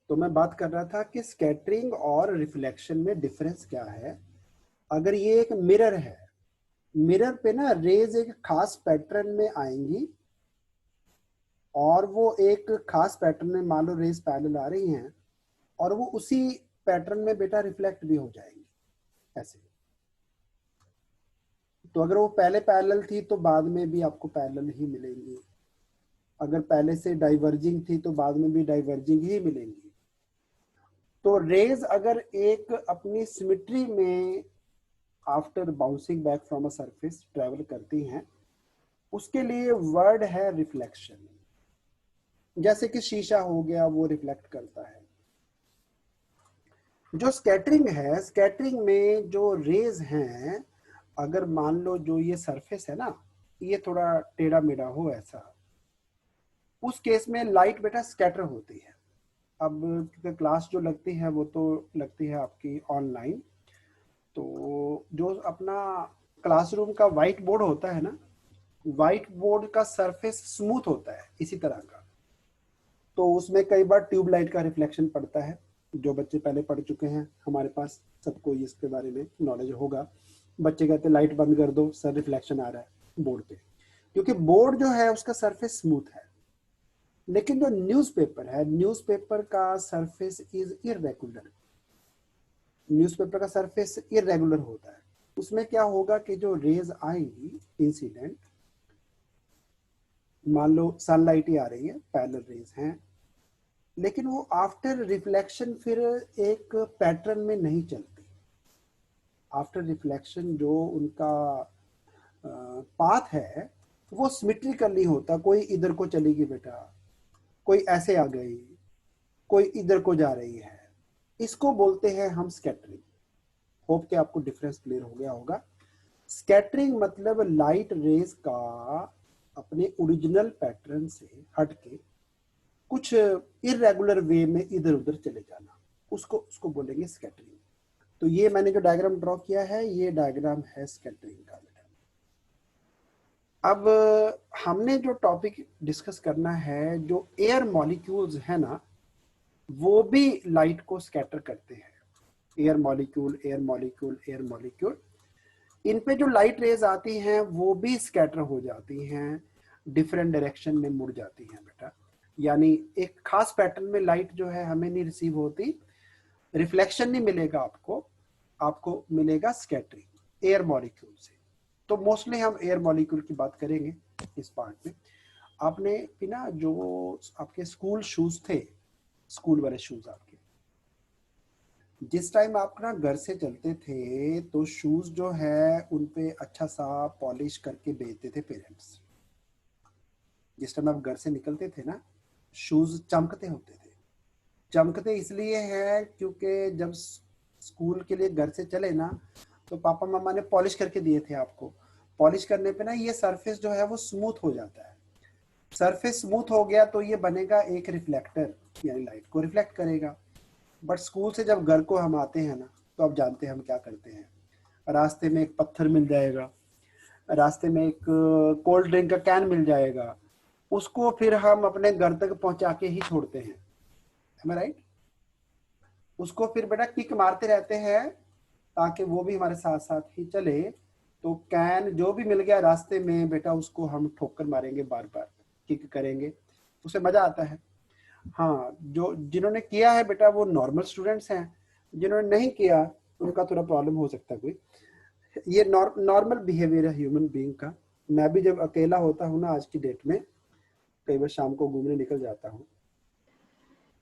तो मैं बात कर रहा था कि स्कैटरिंग और रिफ्लेक्शन में डिफरेंस क्या है। अगर ये एक मिरर है, मिरर पे ना रेज एक खास पैटर्न में आएंगी और वो एक खास पैटर्न में, मान लो रेज पैरेलल आ रही हैं और वो उसी पैटर्न में बेटा रिफ्लेक्ट भी हो जाएंगी ऐसे। तो अगर वो पहले पैरेलल थी तो बाद में भी आपको पैरेलल ही मिलेंगी, अगर पहले से डाइवर्जिंग थी तो बाद में भी डाइवर्जिंग ही मिलेंगी। तो रेज अगर एक अपनी सिमिट्री में after bouncing back from a surface travel करती हैं, उसके लिए वर्ड है रिफ्लेक्शन। जैसे कि शीशा हो गया, वो रिफ्लेक्ट करता है। जो स्कैटरिंग है, स्कैटरिंग में जो रेज हैं, अगर मान लो जो ये सरफेस है ना, ये थोड़ा टेढ़ा मेढ़ा हो ऐसा, उस केस में लाइट बेटा स्कैटर होती है। अब क्योंकि क्लास जो लगती है वो तो लगती है आपकी ऑनलाइन, तो जो अपना क्लासरूम का व्हाइट बोर्ड होता है ना, व्हाइट बोर्ड का सरफेस स्मूथ होता है इसी तरह का। तो उसमें कई बार ट्यूबलाइट का रिफ्लेक्शन पड़ता है। जो बच्चे पहले पढ़ चुके हैं हमारे पास, सबको इसके बारे में नॉलेज होगा। बच्चे कहते हैं लाइट बंद कर दो सर, रिफ्लेक्शन आ रहा है बोर्ड पे, क्योंकि बोर्ड जो है उसका सरफेस स्मूथ है। लेकिन जो न्यूज़पेपर है, न्यूज़पेपर का सरफेस इज इरेगुलर। न्यूज़पेपर का सरफेस इरेगुलर होता है। उसमें क्या होगा कि जो रेज आएंगी इंसिडेंट, मान लो सनलाइट ही आ रही है, पैरेलल रेज हैं, लेकिन वो आफ्टर रिफ्लेक्शन फिर एक पैटर्न में नहीं चलती। आफ्टर रिफ्लेक्शन जो उनका पाथ है वो सिमेट्रिकल नहीं होता। कोई इधर को चलेगी बेटा, कोई ऐसे आ गई, कोई इधर को जा रही है। इसको बोलते हैं हम स्कैटरिंग। होप कि आपको डिफरेंस क्लियर हो गया होगा। स्कैटरिंग मतलब लाइट रेज का अपने ओरिजिनल पैटर्न से हटके कुछ इरेगुलर वे में इधर उधर चले जाना, उसको उसको बोलेंगे स्कैटरिंग। तो ये मैंने जो डायग्राम ड्रॉ किया है, ये डायग्राम है स्कैटरिंग का। अब हमने जो टॉपिक डिस्कस करना है, जो एयर मॉलिक्यूल्स है ना, वो भी लाइट को स्कैटर करते हैं। Air molecule, air molecule, air molecule, इन पे जो लाइट रेज आती हैं वो भी स्कैटर हो जाती हैं, डिफरेंट डायरेक्शन में मुड़ जाती हैं बेटा। यानी एक खास पैटर्न में लाइट जो है हमें नहीं रिसीव होती, रिफ्लेक्शन नहीं मिलेगा आपको, आपको मिलेगा स्कैटरिंग एयर मॉलिक्यूल से। तो मोस्टली हम एयर मॉलिक्यूल की बात करेंगे इस पार्ट में। आपने बिना जो आपके स्कूल शूज थे, स्कूल वाले शूज आपके, जिस टाइम आप ना घर से चलते थे तो शूज जो है उन पे अच्छा सा पॉलिश करके भेजते थे पेरेंट्स। जिस टाइम आप घर से निकलते थे ना, शूज चमकते होते थे। चमकते इसलिए है क्योंकि जब स्कूल के लिए घर से चले ना, तो पापा मम्मा ने पॉलिश करके दिए थे आपको। पॉलिश करने पे ना ये सरफेस जो है वो स्मूथ हो जाता है। सरफेस स्मूथ हो गया तो ये बनेगा एक रिफ्लेक्टर, यानी लाइट को रिफ्लेक्ट करेगा। बट स्कूल से जब घर को हम आते हैं ना, तो आप जानते हैं हम क्या करते हैं। रास्ते में एक पत्थर मिल जाएगा, रास्ते में एक कोल्ड ड्रिंक का कैन मिल जाएगा, उसको फिर हम अपने घर तक पहुंचा के ही छोड़ते हैं। Am I right? उसको फिर बेटा किक मारते रहते हैं ताकि वो भी हमारे साथ साथ ही चले। तो कैन जो भी मिल गया रास्ते में बेटा, उसको हम ठोकर मारेंगे, बार बार किक करेंगे, उसे मजा आता है। हाँ, जो जिन्होंने किया है बेटा वो नॉर्मल स्टूडेंट्स हैं, जिन्होंने नहीं किया उनका थोड़ा प्रॉब्लम हो सकता है कोई। ये नॉर्मल बिहेवियर है ह्यूमन बीइंग का। मैं भी जब अकेला होता हूँ ना, आज की डेट में कई बार शाम को घूमने निकल जाता हूँ,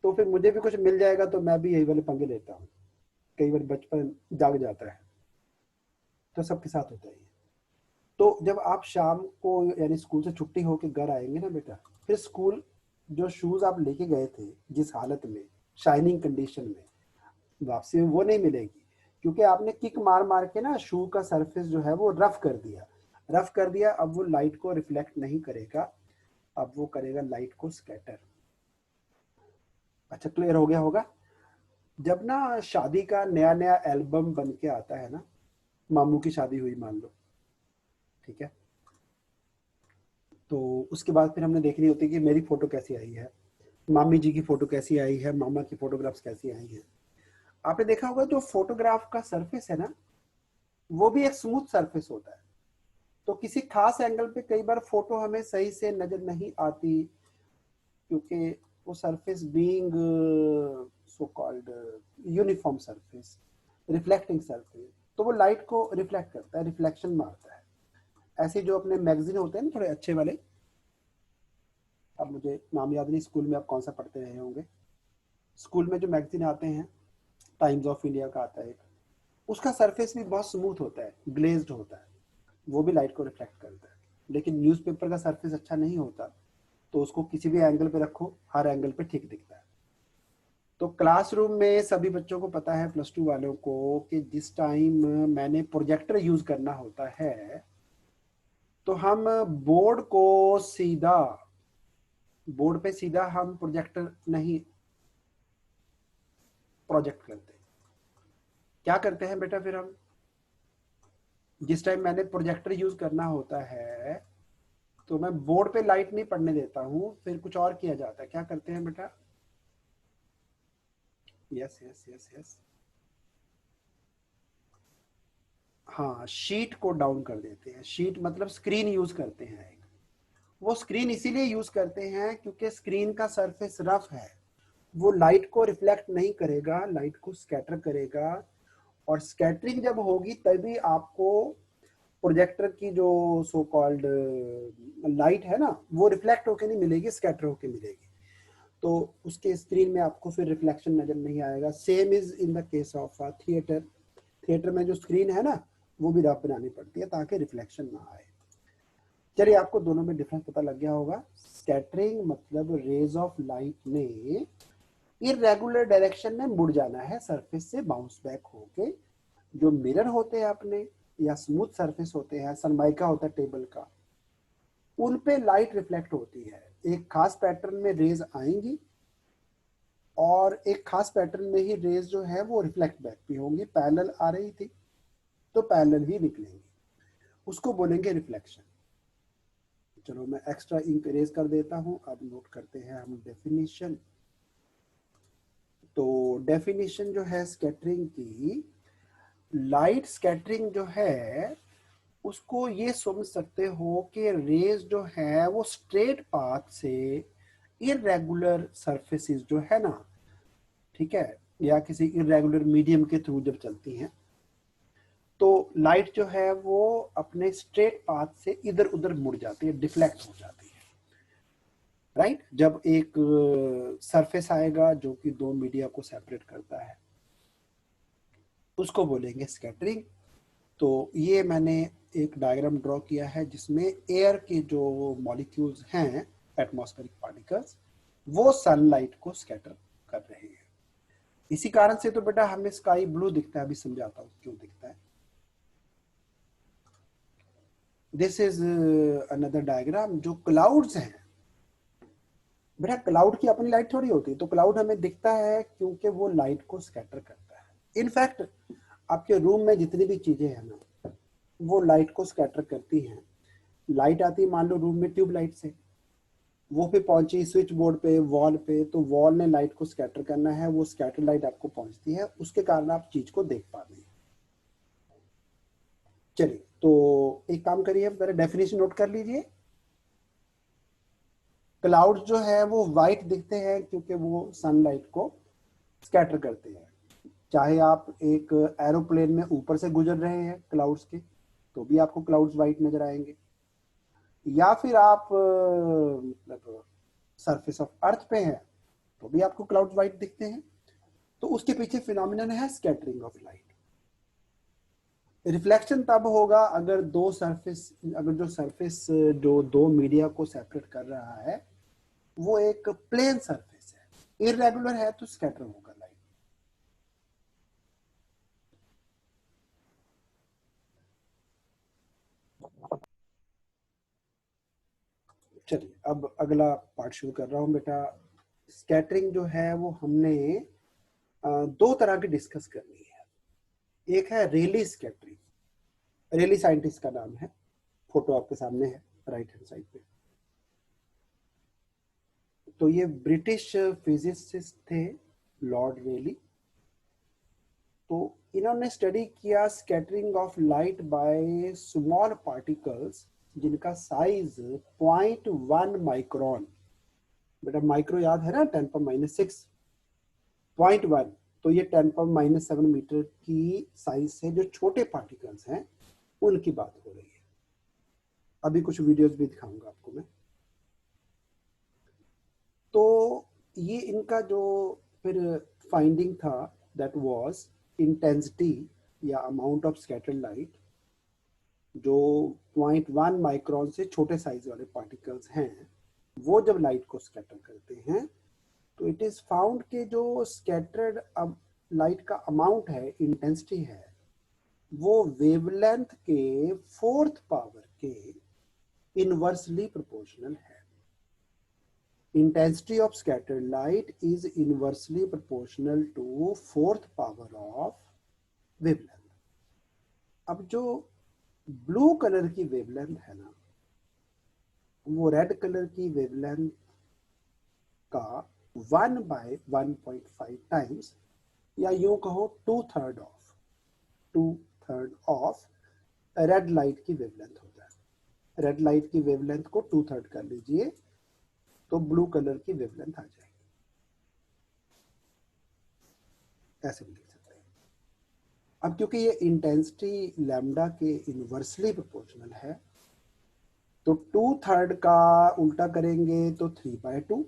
तो फिर मुझे भी कुछ मिल जाएगा तो मैं भी यही वाले पंगे लेता हूँ। कई बार बचपन जाग जाता है, तो सबके साथ होता है। तो जब आप शाम को यानी स्कूल से छुट्टी होकर घर आएंगे ना बेटा, फिर स्कूल जो शूज आप लेके गए थे जिस हालत में, शाइनिंग कंडीशन में, वापसी में वो नहीं मिलेगी, क्योंकि आपने किक मार मार के ना शू का सरफेस जो है वो रफ कर दिया। रफ कर दिया, अब वो लाइट को रिफ्लेक्ट नहीं करेगा, अब वो करेगा लाइट को स्कैटर। अच्छा, क्लियर हो गया होगा। जब ना शादी का नया नया एल्बम बन के आता है ना, मामू की शादी हुई मान लो, ठीक है, तो उसके बाद फिर हमने देखनी होती है कि मेरी फोटो कैसी आई है। मामी जी की फोटो कैसी आई है, मामा की फोटोग्राफ्स कैसी आई हैं। आपने देखा होगा जो फोटोग्राफ का सरफेस है ना, वो भी एक स्मूथ सरफेस होता है। तो किसी खास एंगल पे कई बार फोटो हमें सही से नजर नहीं आती, क्योंकि वो surface being so called uniform surface, reflecting surface, तो वो लाइट को रिफ्लेक्ट करता है, रिफ्लेक्शन मारता है। ऐसे जो अपने मैगजीन होते हैं ना थोड़े अच्छे वाले, अब मुझे नाम याद नहीं, स्कूल में आप कौन सा पढ़ते रहे होंगे, स्कूल में जो मैगजीन आते हैं, टाइम्स ऑफ इंडिया का आता है एक, उसका सरफेस भी बहुत स्मूथ होता है, ग्लेज्ड होता है, वो भी लाइट को रिफ्लेक्ट करता है। लेकिन न्यूज़पेपर का सरफेस अच्छा नहीं होता, तो उसको किसी भी एंगल पे रखो, हर एंगल पे ठीक दिखता है। तो क्लासरूम में सभी बच्चों को पता है, +2 वालों को, कि जिस टाइम मैंने प्रोजेक्टर यूज करना होता है, तो हम बोर्ड को सीधा, बोर्ड पे सीधा हम प्रोजेक्टर नहीं प्रोजेक्ट करते। क्या करते हैं बेटा, फिर हम जिस टाइम मैंने प्रोजेक्टर यूज करना होता है, तो मैं बोर्ड पे लाइट नहीं पड़ने देता हूँ, फिर कुछ और किया जाता है। क्या करते हैं बेटा? यस यस यस यस, हाँ, शीट को डाउन कर देते हैं। शीट मतलब स्क्रीन यूज करते हैं एक। वो स्क्रीन इसीलिए यूज करते हैं क्योंकि स्क्रीन का सरफेस रफ है, वो लाइट को रिफ्लेक्ट नहीं करेगा, लाइट को स्कैटर करेगा। और स्कैटरिंग जब होगी तभी आपको प्रोजेक्टर की जो सो कॉल्ड लाइट है ना, वो रिफ्लेक्ट होके नहीं मिलेगी, स्कैटर होके मिलेगी। तो उसके स्क्रीन में आपको फिर रिफ्लेक्शन नजर नहीं आएगा। Same is in the case of theatre. Theatre में जो स्क्रीन है ना, वो भी रफ बनानी पड़ती है ताकि रिफ्लेक्शन ना आए। चलिए, आपको दोनों में डिफरेंस पता लग गया होगा। स्कैटरिंग मतलब रेज ऑफ लाइट ने इरेगुलर डायरेक्शन में मुड़ जाना है, सरफेस से बाउंस बैक होके। जो मिरर होते हैं अपने, या स्मूथ सरफेस होते हैं, सनमाइका होता है टेबल का, उन पे लाइट रिफ्लेक्ट होती है। एक खास पैटर्न में रेज आएंगी और एक खास पैटर्न में ही रेज जो है वो रिफ्लेक्ट बैक भी होंगी। पैरेलल आ रही थी तो पैरेलल ही निकलेंगी, उसको बोलेंगे रिफ्लेक्शन। चलो मैं एक्स्ट्रा इंक इरेज कर देता हूं। अब नोट करते हैं हम डेफिनेशन। तो डेफिनेशन जो है स्कैटरिंग की, लाइट स्कैटरिंग जो है उसको ये समझ सकते हो कि रेज जो है वो स्ट्रेट पाथ से इरेगुलर सरफेसेस जो है ना, ठीक है, या किसी इरेगुलर मीडियम के थ्रू जब चलती हैं, तो लाइट जो है वो अपने स्ट्रेट पाथ से इधर उधर मुड़ जाती है, डिफ्लेक्ट हो जाती है। राइट, जब एक सरफेस आएगा जो कि दो मीडिया को सेपरेट करता है, उसको बोलेंगे स्कैटरिंग। तो ये मैंने एक डायग्राम ड्रॉ किया है जिसमें एयर के जो मॉलिक्यूल्स हैं, एटमॉस्फेरिक पार्टिकल्स, वो सनलाइट को स्कैटर कर रहे हैं। इसी कारण से तो बेटा हमें स्काई ब्लू दिखता है। अभी समझाता हूँ क्यों दिखता है। This is another diagram. जो क्लाउड्स हैं बेटा, क्लाउड की अपनी लाइट थोड़ी होती है, तो क्लाउड हमें दिखता है क्योंकि वो लाइट को स्कैटर करता है। इनफैक्ट आपके रूम में जितनी भी चीजें हैं ना, वो लाइट को स्कैटर करती हैं। लाइट आती है मान लो रूम में ट्यूब लाइट से, वो पे पहुंची स्विच बोर्ड पे, वॉल पे, तो वॉल ने लाइट को स्कैटर करना है, वो स्कैटर लाइट आपको पहुंचती है, उसके कारण आप चीज को देख पा रहे हैं। चलिए, तो एक काम करिए, मेरा डेफिनेशन नोट कर लीजिए। क्लाउड जो है वो व्हाइट दिखते हैं क्योंकि वो सनलाइट को स्कैटर करते हैं। चाहे आप एक एरोप्लेन में ऊपर से गुजर रहे हैं क्लाउड्स के, तो भी आपको क्लाउड्स व्हाइट नजर आएंगे। या फिर आप मतलब सरफेस ऑफ अर्थ पे हैं, तो भी आपको क्लाउड्स व्हाइट दिखते हैं। तो उसके पीछे फिनोमिनन है स्कैटरिंग ऑफ लाइट। रिफ्लेक्शन तब होगा अगर दो सरफेस, अगर जो सरफेस जो दो मीडिया को सेपरेट कर रहा है वो एक प्लेन सरफेस है, इरेगुलर है, तो स्कैटर होगा लाइट। चलिए, अब अगला पार्ट शुरू कर रहा हूं बेटा। स्कैटरिंग जो है वो हमने दो तरह की डिस्कस करनी है। एक है रेली स्कैटरिंग। रेली साइंटिस्ट का नाम है, फोटो आपके सामने है राइट हैंड साइड पे। तो ये ब्रिटिश फिजिसिस्ट थे लॉर्ड रेली। तो इन्होंने स्टडी किया scattering of light by small particles जिनका साइज 0.1 माइक्रोन। बेटा माइक्रो याद है ना, 10⁻⁻⁶, 0.1, तो ये 10⁻⁻⁷ मीटर की साइज से जो छोटे पार्टिकल्स हैं उनकी बात हो रही है। अभी कुछ वीडियोस भी दिखाऊंगा आपको मैं। तो ये इनका जो फिर फाइंडिंग था, दैट वाज इंटेंसिटी या अमाउंट ऑफ स्कैटर्ड लाइट, जो 0.1 माइक्रोन से छोटे साइज वाले पार्टिकल्स हैं वो जब लाइट को स्कैटर करते हैं तो इट इज फाउंड कि जो स्कैटर्ड लाइट का अमाउंट है, इंटेंसिटी है, वो वेवलेंथ के 4th पावर के इनवर्सली प्रोपोर्शनल है। Intensity of scattered light is inversely proportional to 4th power of wavelength। अब जो ब्लू कलर की वेवलेंथ है ना, वो रेड कलर की वेवलेंथ का 1/1.5 टाइम्स, या यूं कहो 2/3 ऑफ रेड लाइट की वेवलेंथ होता है। रेड लाइट की वेवलेंथ को 2/3 कर लीजिए तो ब्लू कलर की वेवलेंथ आ जाएगी। ऐसे भी लिख सकते हैं। अब क्योंकि ये इंटेंसिटी लैम्डा के इनवर्सली प्रोपोर्शनल है, तो 2/3 का उल्टा करेंगे तो 3/2,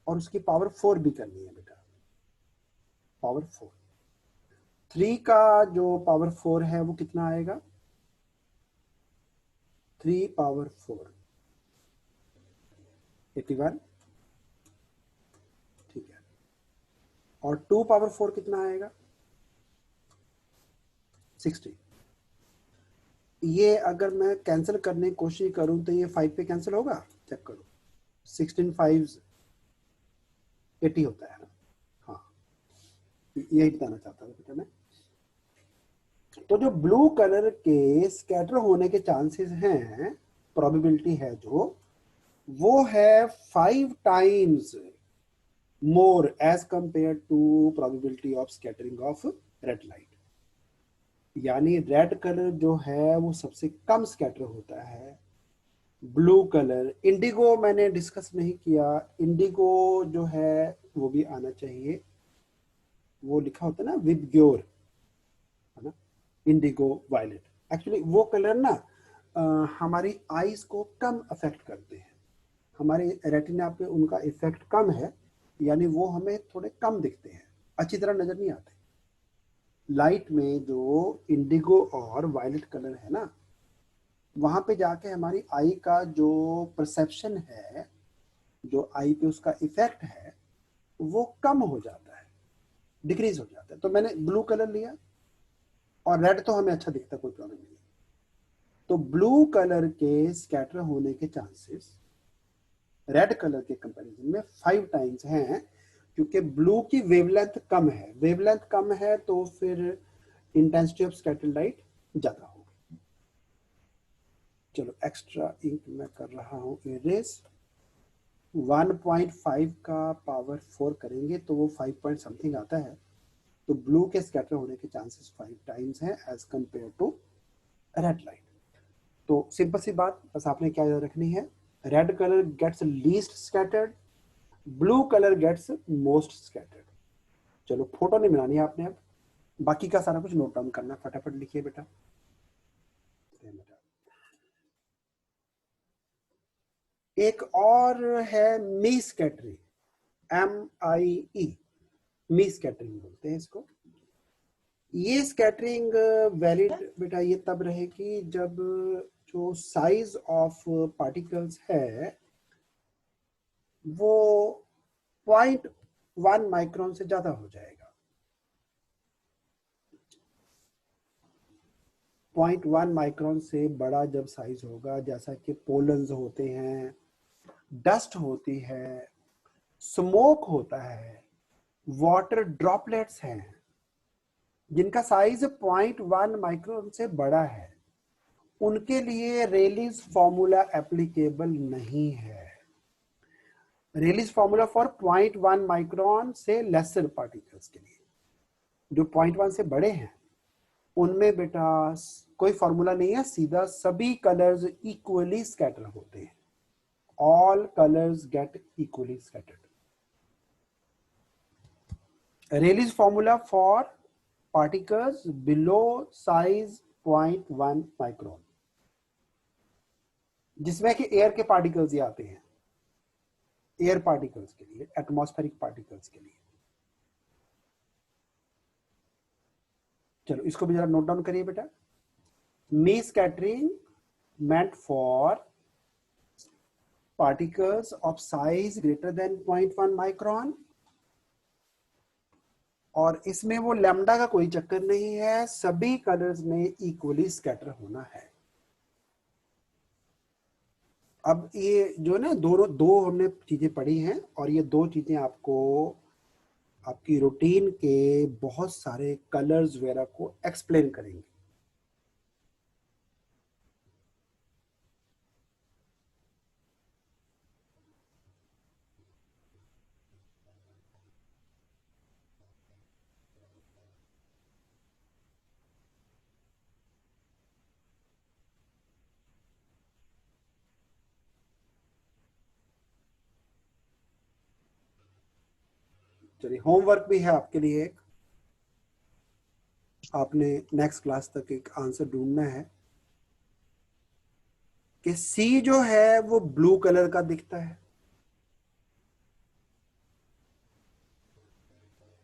और उसकी पावर 4 भी करनी है बेटा, पावर 4। 3 का जो पावर 4 है वो कितना आएगा, 3 पावर 4 81, ठीक है। और 2 पावर 4 कितना आएगा, 60। ये अगर मैं कैंसिल करने की कोशिश करूं तो ये 5 पे कैंसिल होगा, चेक करो। 16 5 80 होता है ना। हाँ, यही बताना चाहता था बेटा मैं। तो जो ब्लू कलर के स्कैटर होने के चांसेस हैं, प्रोबेबिलिटी है जो, वो है 5 times more as compare to probability of scattering of red light. यानी रेड कलर जो है वो सबसे कम स्कैटर होता है। ब्लू कलर, इंडिगो मैंने डिस्कस नहीं किया, इंडिगो जो है वो भी आना चाहिए, वो लिखा होता है ना विबग्योर, है ना, इंडिगो वायलेट। एक्चुअली वो कलर ना हमारी आईज को कम अफेक्ट करते हैं, हमारे रेटिना पे उनका इफेक्ट कम है, यानी वो हमें थोड़े कम दिखते हैं, अच्छी तरह नजर नहीं आते। लाइट में जो इंडिगो और वायलेट कलर है ना, वहां पे जाके हमारी आई का जो परसेप्शन है, जो आई पे उसका इफेक्ट है, वो कम हो जाता है, डिक्रीज हो जाता है। तो मैंने ब्लू कलर लिया, और रेड तो हमें अच्छा दिखता, कोई प्रॉब्लम नहीं। तो ब्लू कलर के स्कैटर होने के चांसेस रेड कलर के कंपैरिजन में 5 टाइम्स हैं, क्योंकि ब्लू की वेवलेंथ कम है। वेवलेंथ कम है तो फिर इंटेंसिटी ऑफ स्कैटर्ड लाइट ज्यादा होगी। चलो एक्स्ट्रा इंक मैं कर रहा हूं इरेज। 1.5 का पावर 4 करेंगे तो वो 5 पॉइंट समथिंग आता है। तो ब्लू के स्कैटर होने के चांसेस 5 टाइम्स हैं as compare to red light. तो सिंपल सी बात, बस आपने क्या याद रखनी है, red colour gets least scattered, blue colour gets most scattered. चलो फोटो नहीं बनानी है आपने, अब बाकी का सारा कुछ नोट डाउन करना, फटाफट लिखिए बेटा। एक और है मी स्कैटरिंग, MIE, मी स्कैटरिंग बोलते हैं इसको। ये स्कैटरिंग वैलिड बेटा ये तब रहेगी जब जो साइज ऑफ पार्टिकल्स है वो 0.1 माइक्रोन से ज्यादा हो जाएगा। 0.1 माइक्रोन से बड़ा जब साइज होगा, जैसा कि पोलन्स होते हैं, डस्ट होती है, स्मोक होता है, वाटर ड्रॉपलेट्स हैं, जिनका साइज 0.1 माइक्रोन से बड़ा है, उनके लिए रेलीज फॉर्मूला एप्लीकेबल नहीं है। रेलिस फॉर्मूला फॉर 0.1 माइक्रोन से लेसर पार्टिकल्स के लिए, जो 0.1 से बड़े हैं उनमें बेटा कोई फॉर्मूला नहीं है, सीधा सभी कलर्स इक्वली स्कैटर होते हैं, all colours get equally scattered. Rayleigh's formula for particles below size 0.1 micron, जिसमें कि एयर के पार्टिकल्स ही आते हैं, एयर पार्टिकल्स के लिए, एटमॉस्फेरिक पार्टिकल्स के लिए। चलो इसको भी जरा नोट डाउन करिए बेटा। मी scattering meant for particles of size greater than 0.1 micron, और इसमें वो लैम्डा का कोई चक्कर नहीं है, सभी कलर्स में इक्वली स्कैटर होना है। अब ये जो ना दो हमने चीजें पढ़ी हैं, और ये दो चीजें आपको आपकी रूटीन के बहुत सारे कलर्स वगैरह को एक्सप्लेन करेंगे। चलिए होमवर्क भी है आपके लिए एक, आपने नेक्स्ट क्लास तक एक आंसर ढूंढना है कि सी जो है वो ब्लू कलर का दिखता है,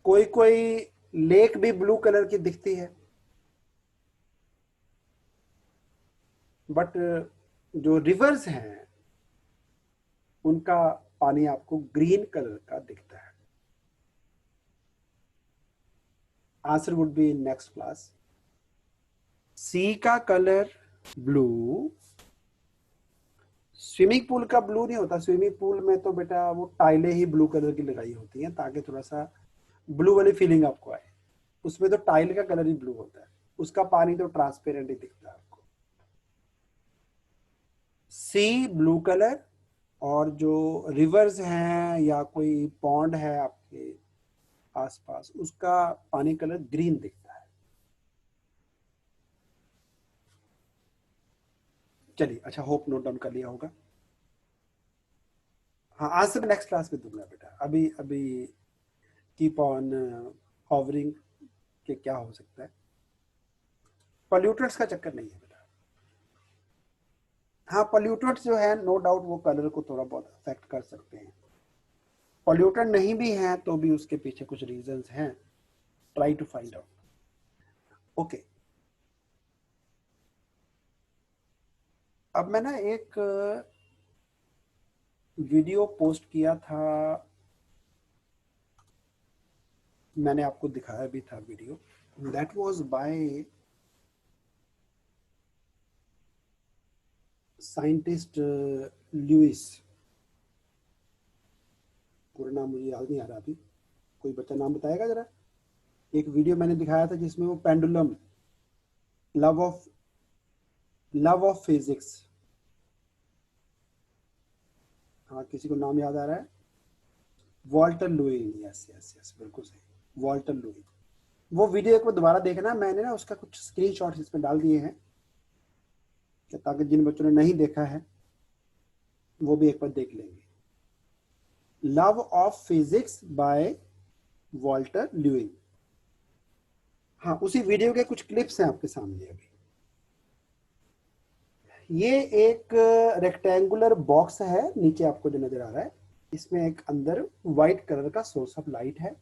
कोई कोई लेक भी ब्लू कलर की दिखती है, बट जो रिवर्स हैं उनका पानी आपको ग्रीन कलर का दिखता है। Answer would be in next class. Sea का कलर ब्लू, स्विमिंग पूल का ब्लू नहीं होता, स्विमिंग पूल में तो बेटा वो टाइलें ही ब्लू कलर की लगाई होती हैं ताकि थोड़ा सा ब्लू वाली फीलिंग आपको आए, उसमें तो टाइल का कलर ही ब्लू होता है, उसका पानी तो ट्रांसपेरेंट ही दिखता है आपको। सी ब्लू कलर, और जो रिवर्स हैं या कोई पॉन्ड है आपके आसपास उसका पानी कलर ग्रीन दिखता है। चलिए अच्छा, होप नोट डाउन कर लिया होगा। हाँ आंसर नेक्स्ट क्लास में दूंगा बेटा, अभी अभी कीप ऑन हॉवरिंग कि क्या हो सकता है। पॉल्यूटेंट्स का चक्कर नहीं है बेटा। हाँ पॉल्यूटेंट्स जो है नो डाउट वो कलर को थोड़ा बहुत अफेक्ट कर सकते हैं, पॉल्यूटेंट नहीं भी हैं तो भी उसके पीछे कुछ रीजंस हैं, try to find out. Okay, अब मैं ना एक वीडियो पोस्ट किया था, मैंने आपको दिखाया भी था video, that was by scientist Louis, पूरा नाम मुझे याद नहीं आ रहा अभी, कोई बच्चा नाम बताएगा जरा। एक वीडियो मैंने दिखाया था जिसमें वो पेंडुलम, लव ऑफ फिजिक्स, हाँ किसी को नाम याद आ रहा है? Walter Leeuwin, yes yes yes बिल्कुल सही, वॉल्टर लुईन। वो वीडियो एक बार दोबारा देखना, मैंने ना उसका कुछ स्क्रीनशॉट्स इसमें डाल दिए हैं ताकि जिन बच्चों ने नहीं देखा है वो भी एक बार देख लेंगे। Love of physics by Walter Lewin. हाँ उसी वीडियो के कुछ क्लिप्स हैं आपके सामने अभी। ये एक रेक्टेंगुलर बॉक्स है नीचे आपको जो नजर आ रहा है, इसमें एक अंदर व्हाइट कलर का सोर्स ऑफ लाइट है।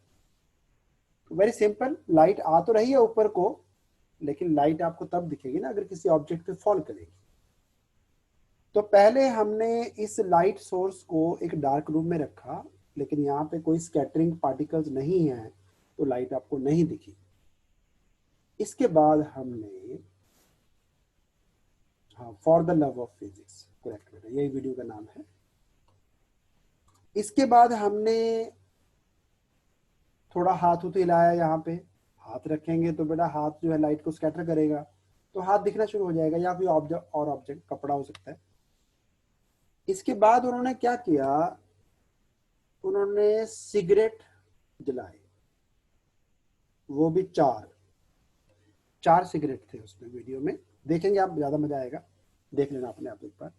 वेरी सिंपल, लाइट आ तो रही है ऊपर को, लेकिन लाइट आपको तब दिखेगी ना अगर किसी ऑब्जेक्ट पे फॉल करेगी। तो पहले हमने इस लाइट सोर्स को एक डार्क रूम में रखा, लेकिन यहाँ पे कोई स्कैटरिंग पार्टिकल्स नहीं है तो लाइट आपको नहीं दिखी। इसके बाद हमने, हाँ for the love of physics, correct बेटा यही वीडियो का नाम है। इसके बाद हमने थोड़ा हाथ उठ हिलाया, यहाँ पे हाथ रखेंगे तो बेटा हाथ जो है लाइट को स्कैटर करेगा, तो हाथ दिखना शुरू हो जाएगा, या कोई ऑब्जेक्ट और ऑब्जेक्ट कपड़ा हो सकता है। इसके बाद उन्होंने क्या किया, उन्होंने सिगरेट जलाए, वो भी चार सिगरेट थे उसमें। वीडियो में देखेंगे आप, ज्यादा मजा आएगा, देख लेना अपने आप एक बार।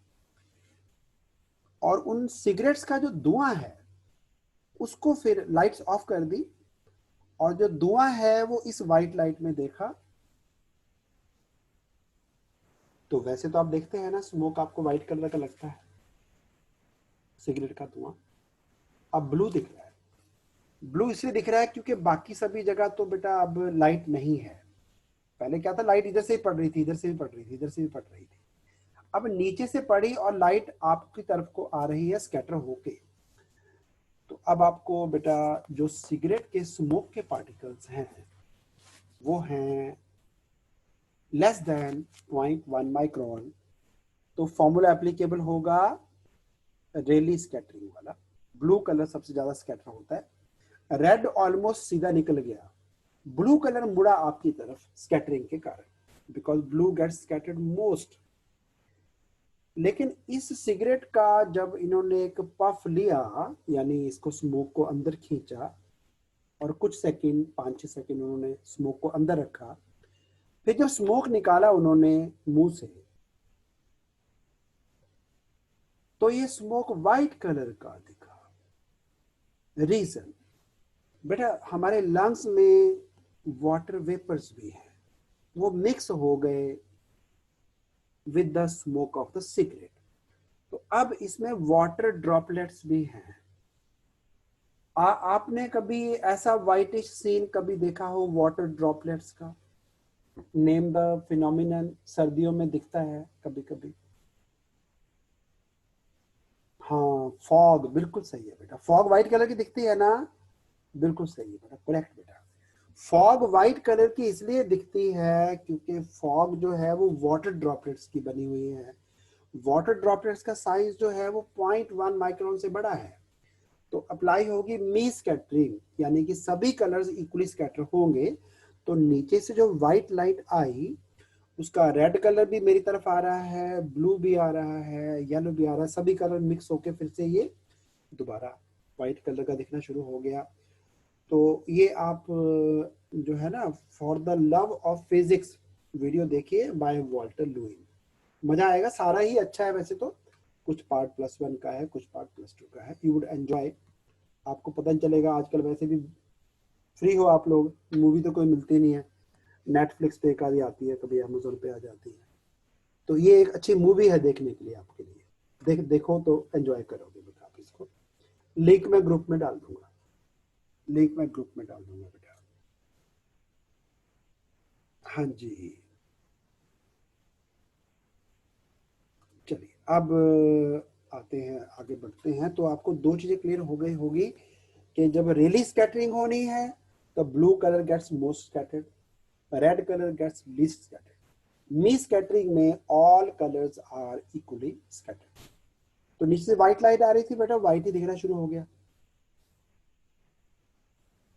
और उन सिगरेट्स का जो धुआं है उसको फिर लाइट्स ऑफ कर दी, और जो धुआं है वो इस वाइट लाइट में देखा। तो वैसे तो आप देखते हैं ना, स्मोक आपको व्हाइट कलर का लगता है, सिगरेट का धुआं। अब ब्लू दिख रहा है। ब्लू इसलिए दिख रहा है क्योंकि बाकी सभी जगह तो बेटा अब लाइट नहीं है। पहले क्या था, लाइट इधर से ही पड़ रही थी, इधर से भी पड़ रही थी, इधर से भी पड़ रही थी। अब नीचे से पड़ी और लाइट आपकी तरफ को आ रही है स्कैटर होके। तो अब आपको बेटा जो सिगरेट के स्मोक के पार्टिकल्स हैं वो हैं लेस देन 0.1 माइक्रोन। तो फॉर्मूला एप्लीकेबल होगा रेली स्कैटरिंग वाला। ब्लू कलर सबसे ज्यादा स्कैटर होता है। रेड ऑलमोस्ट सीधा निकल गया, ब्लू कलर मुड़ा आपकी तरफ स्कैटरिंग के कारण, because blue gets scattered most. लेकिन इस सिगरेट का जब इन्होंने एक पफ लिया, यानी इसको स्मोक को अंदर खींचा और कुछ सेकंड 5-6 सेकंड उन्होंने स्मोक को अंदर रखा, फिर जब स्मोक निकाला उन्होंने मुंह से, तो ये स्मोक वाइट कलर का दिखा। रीजन बेटा, हमारे लंग्स में वाटर वेपर्स भी हैं, वो मिक्स हो गए with the smoke of the cigarette. तो अब इसमें वाटर ड्रॉपलेट्स भी हैं। आपने कभी ऐसा व्हाइटिश सीन कभी देखा हो वाटर ड्रॉपलेट्स का? नेम द फिनोमिनन, सर्दियों में दिखता है कभी कभी। हाँ, फॉग, बिल्कुल सही है बेटा। फॉग व्हाइट कलर की दिखती है ना? बिल्कुल सही है बेटा, करेक्ट बेटा। फॉग व्हाइट कलर की इसलिए दिखती है क्योंकि फॉग जो है वो वाटर ड्रॉपलेट्स की बनी हुई है। वाटर ड्रॉपलेट्स का साइज जो है वो 0.1 माइक्रोन से बड़ा है। तो अप्लाई होगी मी स्कैटरिंग, यानी कि सभी कलर्स इक्वली स्कैटर होंगे। तो नीचे से जो व्हाइट लाइट आई उसका रेड कलर भी मेरी तरफ आ रहा है, ब्लू भी आ रहा है, येलो भी आ रहा है, सभी कलर मिक्स होके फिर से ये दोबारा व्हाइट कलर का दिखना शुरू हो गया। तो ये आप जो है ना, for the love of physics video देखिए बाय वॉल्टर लुइन, मजा आएगा। सारा ही अच्छा है वैसे तो, कुछ पार्ट +1 का है, कुछ पार्ट +2 का है। You would enjoy. आपको पता नहीं चलेगा, आजकल वैसे भी फ्री हो आप लोग, मूवी तो कोई मिलती नहीं है, नेटफ्लिक्स पे एक आधी आती है, कभी अमेजोन पे आ जाती है। तो ये एक अच्छी मूवी है देखने के लिए आपके लिए। देखो तो एंजॉय करोगे बेटा आप इसको। लिंक मैं ग्रुप में डाल दूंगा, लिंक मैं ग्रुप में डाल दूंगा बेटा। हाँ जी, चलिए अब आते हैं, आगे बढ़ते हैं। तो आपको दो चीजें क्लियर हो गई होगी कि जब रेली स्कैटरिंग होनी है तो blue colour gets most scattered, red colour gets least scattered. Mie scattering में all colours are equally scattered. तो नीचे से व्हाइट लाइट आ रही थी बेटा, व्हाइट ही दिखना शुरू हो गया।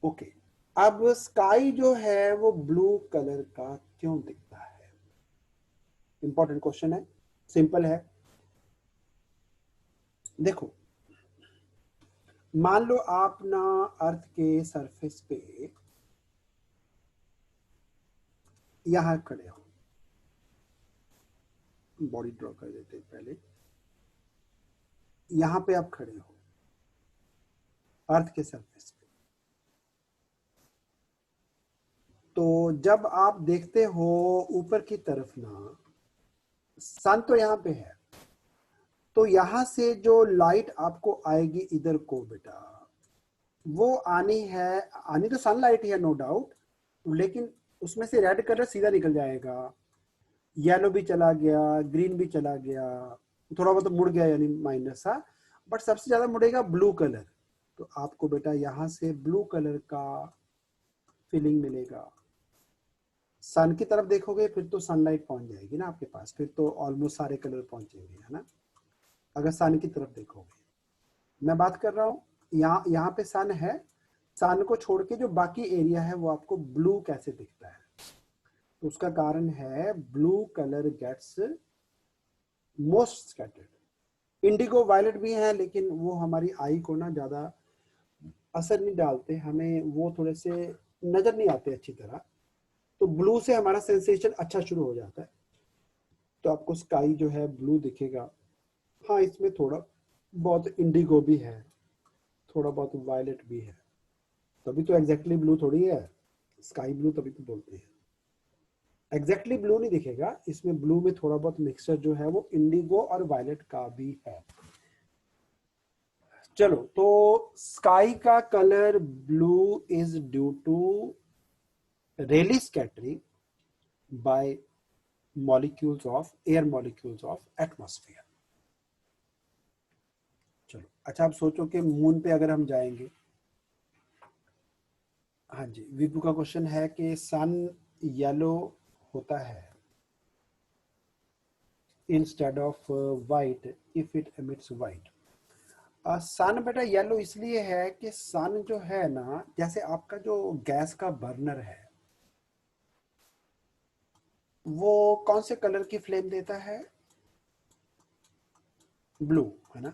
ओके, अब स्काई जो है वो ब्लू कलर का क्यों दिखता है? इंपॉर्टेंट क्वेश्चन है, सिंपल है। देखो, मान लो आप ना अर्थ के सरफेस पे यहां खड़े हो, बॉडी ड्रॉ कर देते हैं पहले। यहां पे आप खड़े हो अर्थ के सरफेस पे, तो जब आप देखते हो ऊपर की तरफ ना, सन तो यहां पे है, तो यहां से जो लाइट आपको आएगी इधर को बेटा, वो आनी है, आनी तो सनलाइट ही है नो डाउट, लेकिन उसमें से रेड कलर सीधा निकल जाएगा, येलो भी चला गया, ग्रीन भी चला गया, थोड़ा बहुत मुड़ गया यानी माइनस सा, बट सबसे ज्यादा मुड़ेगा ब्लू कलर। तो आपको बेटा यहां से ब्लू कलर का फीलिंग मिलेगा। सन की तरफ देखोगे फिर तो सनलाइट पहुंच जाएगी ना आपके पास, फिर तो ऑलमोस्ट सारे कलर पहुंचेंगे, है ना? अगर सन की तरफ देखोगे, मैं बात कर रहा हूँ यहाँ पे सन है, सन को छोड़ के जो बाकी एरिया है वो आपको ब्लू कैसे दिखता है? तो उसका कारण है blue colour gets most scattered. Indigo violet भी है, लेकिन वो हमारी आई को ना ज्यादा असर नहीं डालते, हमें वो थोड़े से नजर नहीं आते अच्छी तरह, तो ब्लू से हमारा सेंसेशन अच्छा शुरू हो जाता है। तो आपको स्काई जो है ब्लू दिखेगा। हाँ, इसमें थोड़ा बहुत इंडिगो भी है, थोड़ा बहुत वायलेट भी है, तभी तो एग्जैक्टली ब्लू थोड़ी है, स्काई ब्लू तभी तो बोलते हैं। एग्जैक्टली ब्लू नहीं दिखेगा इसमें, ब्लू में थोड़ा बहुत मिक्सचर जो है वो इंडिगो और वायलेट का भी है। चलो, तो स्काई का colour blue is due to Rayleigh scattering by molecules of air, molecules of atmosphere. चलो, अच्छा, आप सोचो कि मून पे अगर हम जाएंगे। हाँ जी, विपू का क्वेश्चन है कि सन येलो होता है instead of white if it emits white. Sun बेटा येलो इसलिए है कि सन जो है ना, जैसे आपका जो गैस का बर्नर है वो कौन से कलर की फ्लेम देता है? ब्लू, है ना,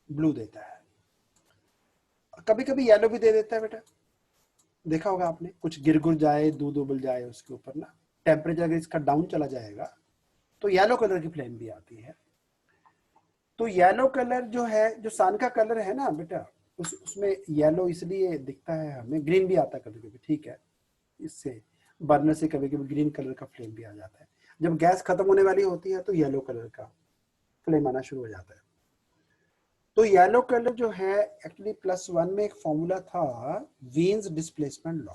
ब्लू देता है। कभी कभी येलो भी दे देता है बेटा, देखा होगा आपने, कुछ गिर गुर जाए, दूध उबल जाए उसके ऊपर ना, टेम्परेचर अगर इसका डाउन चला जाएगा तो येलो कलर की फ्लेम भी आती है। तो येलो कलर जो है, जो सन का कलर है ना बेटा, उसमें येलो इसलिए दिखता है हमें, ग्रीन भी आता है कभी कभी, ठीक है, इससे बर्नर से कभी कभी ग्रीन कलर का फ्लेम भी आ जाता है। जब गैस खत्म होने वाली होती है तो येलो कलर का फ्लेम आना शुरू हो जाता है। तो येलो कलर जो है, एक्चुअली +1 में एक फॉर्मूला था, Wien's displacement law.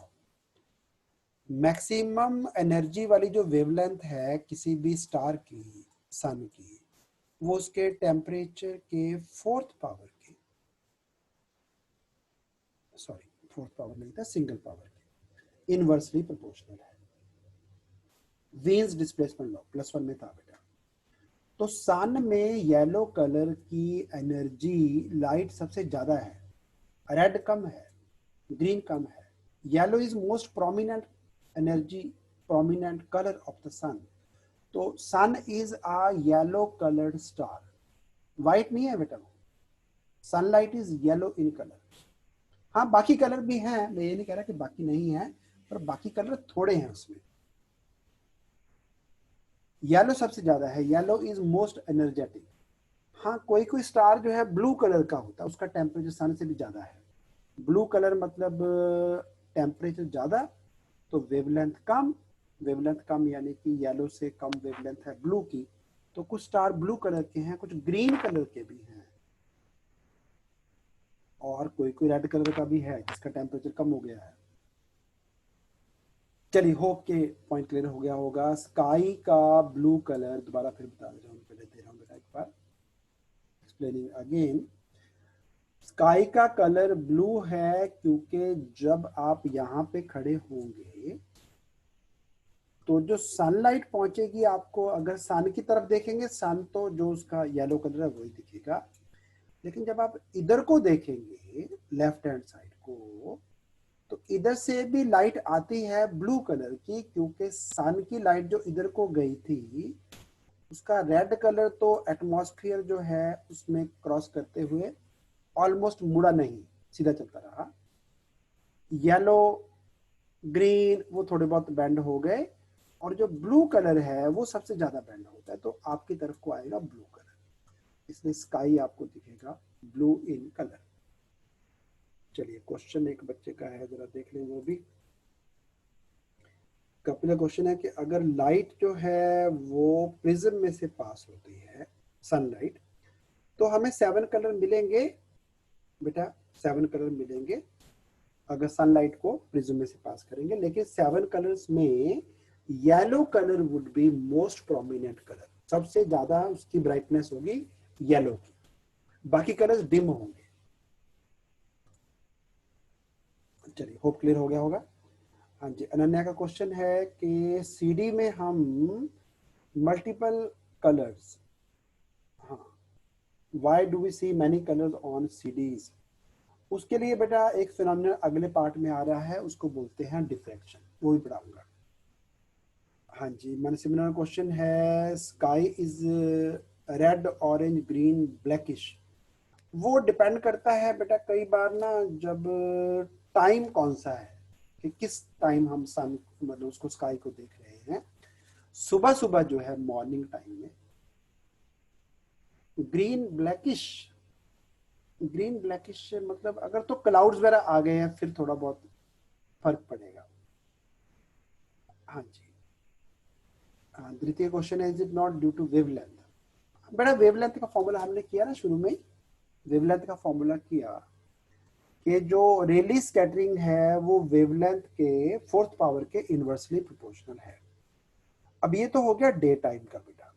Maximum energy वाली जो वेवलेंथ है किसी भी स्टार की, सन की, वो उसके टेम्परेचर के फोर्थ पावर के, सॉरी फोर्थ पावर नहीं था, सिंगल पावर के इनवर्सली प्रोपोर्शनल है। वीन्स डिस्प्लेसमेंट लॉ +1 में था बेटा। तो सन में येलो कलर की एनर्जी, लाइट सबसे ज्यादा है, रेड कम है, ग्रीन कम है। Yellow is most prominent energy, prominent colour of the sun. तो sun is a yellow coloured star, white नहीं है बेटा। Sunlight is yellow in colour. हाँ, बाकी कलर भी हैं, मैं ये नहीं कह रहा कि बाकी नहीं है, पर बाकी कलर थोड़े हैं उसमें। येलो सबसे ज्यादा है, येलो इज मोस्ट एनर्जेटिक। हाँ, कोई कोई स्टार जो है ब्लू कलर का होता है, उसका टेम्परेचर सन से भी ज्यादा है। ब्लू कलर मतलब टेम्परेचर ज्यादा, तो वेवलेंथ कम। वेवलेंथ कम यानी कि येलो से कम वेवलेंथ है ब्लू की। तो कुछ स्टार ब्लू कलर के हैं, कुछ ग्रीन कलर के भी हैं, और कोई कोई रेड कलर का भी है जिसका टेम्परेचर कम हो गया है। चलिए, होप के पॉइंट क्लियर हो गया होगा। स्काई का ब्लू कलर, दोबारा फिर बता दे रहा हूँ, पहले दे रहा हूँ बेटा एक बार, एक्सप्लेनिंग अगेन। स्काई का कलर ब्लू है क्योंकि जब आप यहाँ पे खड़े होंगे तो जो सनलाइट पहुंचेगी आपको, अगर सन की तरफ देखेंगे, सन तो जो उसका येलो कलर है वही दिखेगा, लेकिन जब आप इधर को देखेंगे, लेफ्ट हैंड साइड को, तो इधर से भी लाइट आती है ब्लू कलर की, क्योंकि सन की लाइट जो इधर को गई थी उसका रेड कलर तो एटमॉस्फेयर जो है उसमें क्रॉस करते हुए ऑलमोस्ट मुड़ा नहीं, सीधा चलता रहा। येलो, ग्रीन वो थोड़े बहुत बेंड हो गए, और जो ब्लू कलर है वो सबसे ज्यादा बेंड होता है, तो आपकी तरफ को आएगा ब्लू कलर, इसलिए स्काई आपको दिखेगा ब्लू इन कलर। चलिए, क्वेश्चन एक बच्चे का है, जरा देख लें वो भी। कपिला क्वेश्चन है कि अगर लाइट जो है वो प्रिज्म में से पास होती है, सनलाइट, तो हमें 7 कलर मिलेंगे बेटा, 7 कलर मिलेंगे अगर सनलाइट को प्रिज्म में से पास करेंगे, लेकिन 7 कलर्स में yellow colour would be most prominent colour, सबसे ज्यादा उसकी ब्राइटनेस होगी येलो की, बाकी कलर्स डिम होंगे। चलिए, होप क्लियर हो गया होगा। हाँ जी, अनन्या का क्वेश्चन है कि सीडी में हम मल्टीपल कलर्स, हाँ, why do we see many colours on CDs? उसके लिए बेटा एक फिनोमिनन अगले पार्ट में आ रहा है, उसको बोलते हैं डिफ्रैक्शन, वो भी पढ़ाऊंगा। हाँ जी, मन सिमिलर क्वेश्चन है, sky is red, orange, green, blackish, वो डिपेंड करता है बेटा कई बार ना, जब टाइम कौन सा है कि किस टाइम हम सन मतलब उसको स्काई को देख रहे हैं। सुबह सुबह जो है मॉर्निंग टाइम में ग्रीन ब्लैकिश, ग्रीन ब्लैकिश मतलब अगर तो क्लाउड्स वगैरह आ गए हैं फिर थोड़ा बहुत फर्क पड़ेगा। हाँ जी। हाँ, द्वितीय क्वेश्चन है, is it not due to wavelength. बेटा वेवलेंथ का फॉर्मूला हमने किया ना शुरू में ही, वेवलेंथ का फॉर्मूला किया कि जो रेली स्कैटरिंग है वो वेवलेंथ के फोर्थ पावर के इनवर्सली प्रोपोर्शनल है। अब ये तो हो गया डे टाइम का बेटा।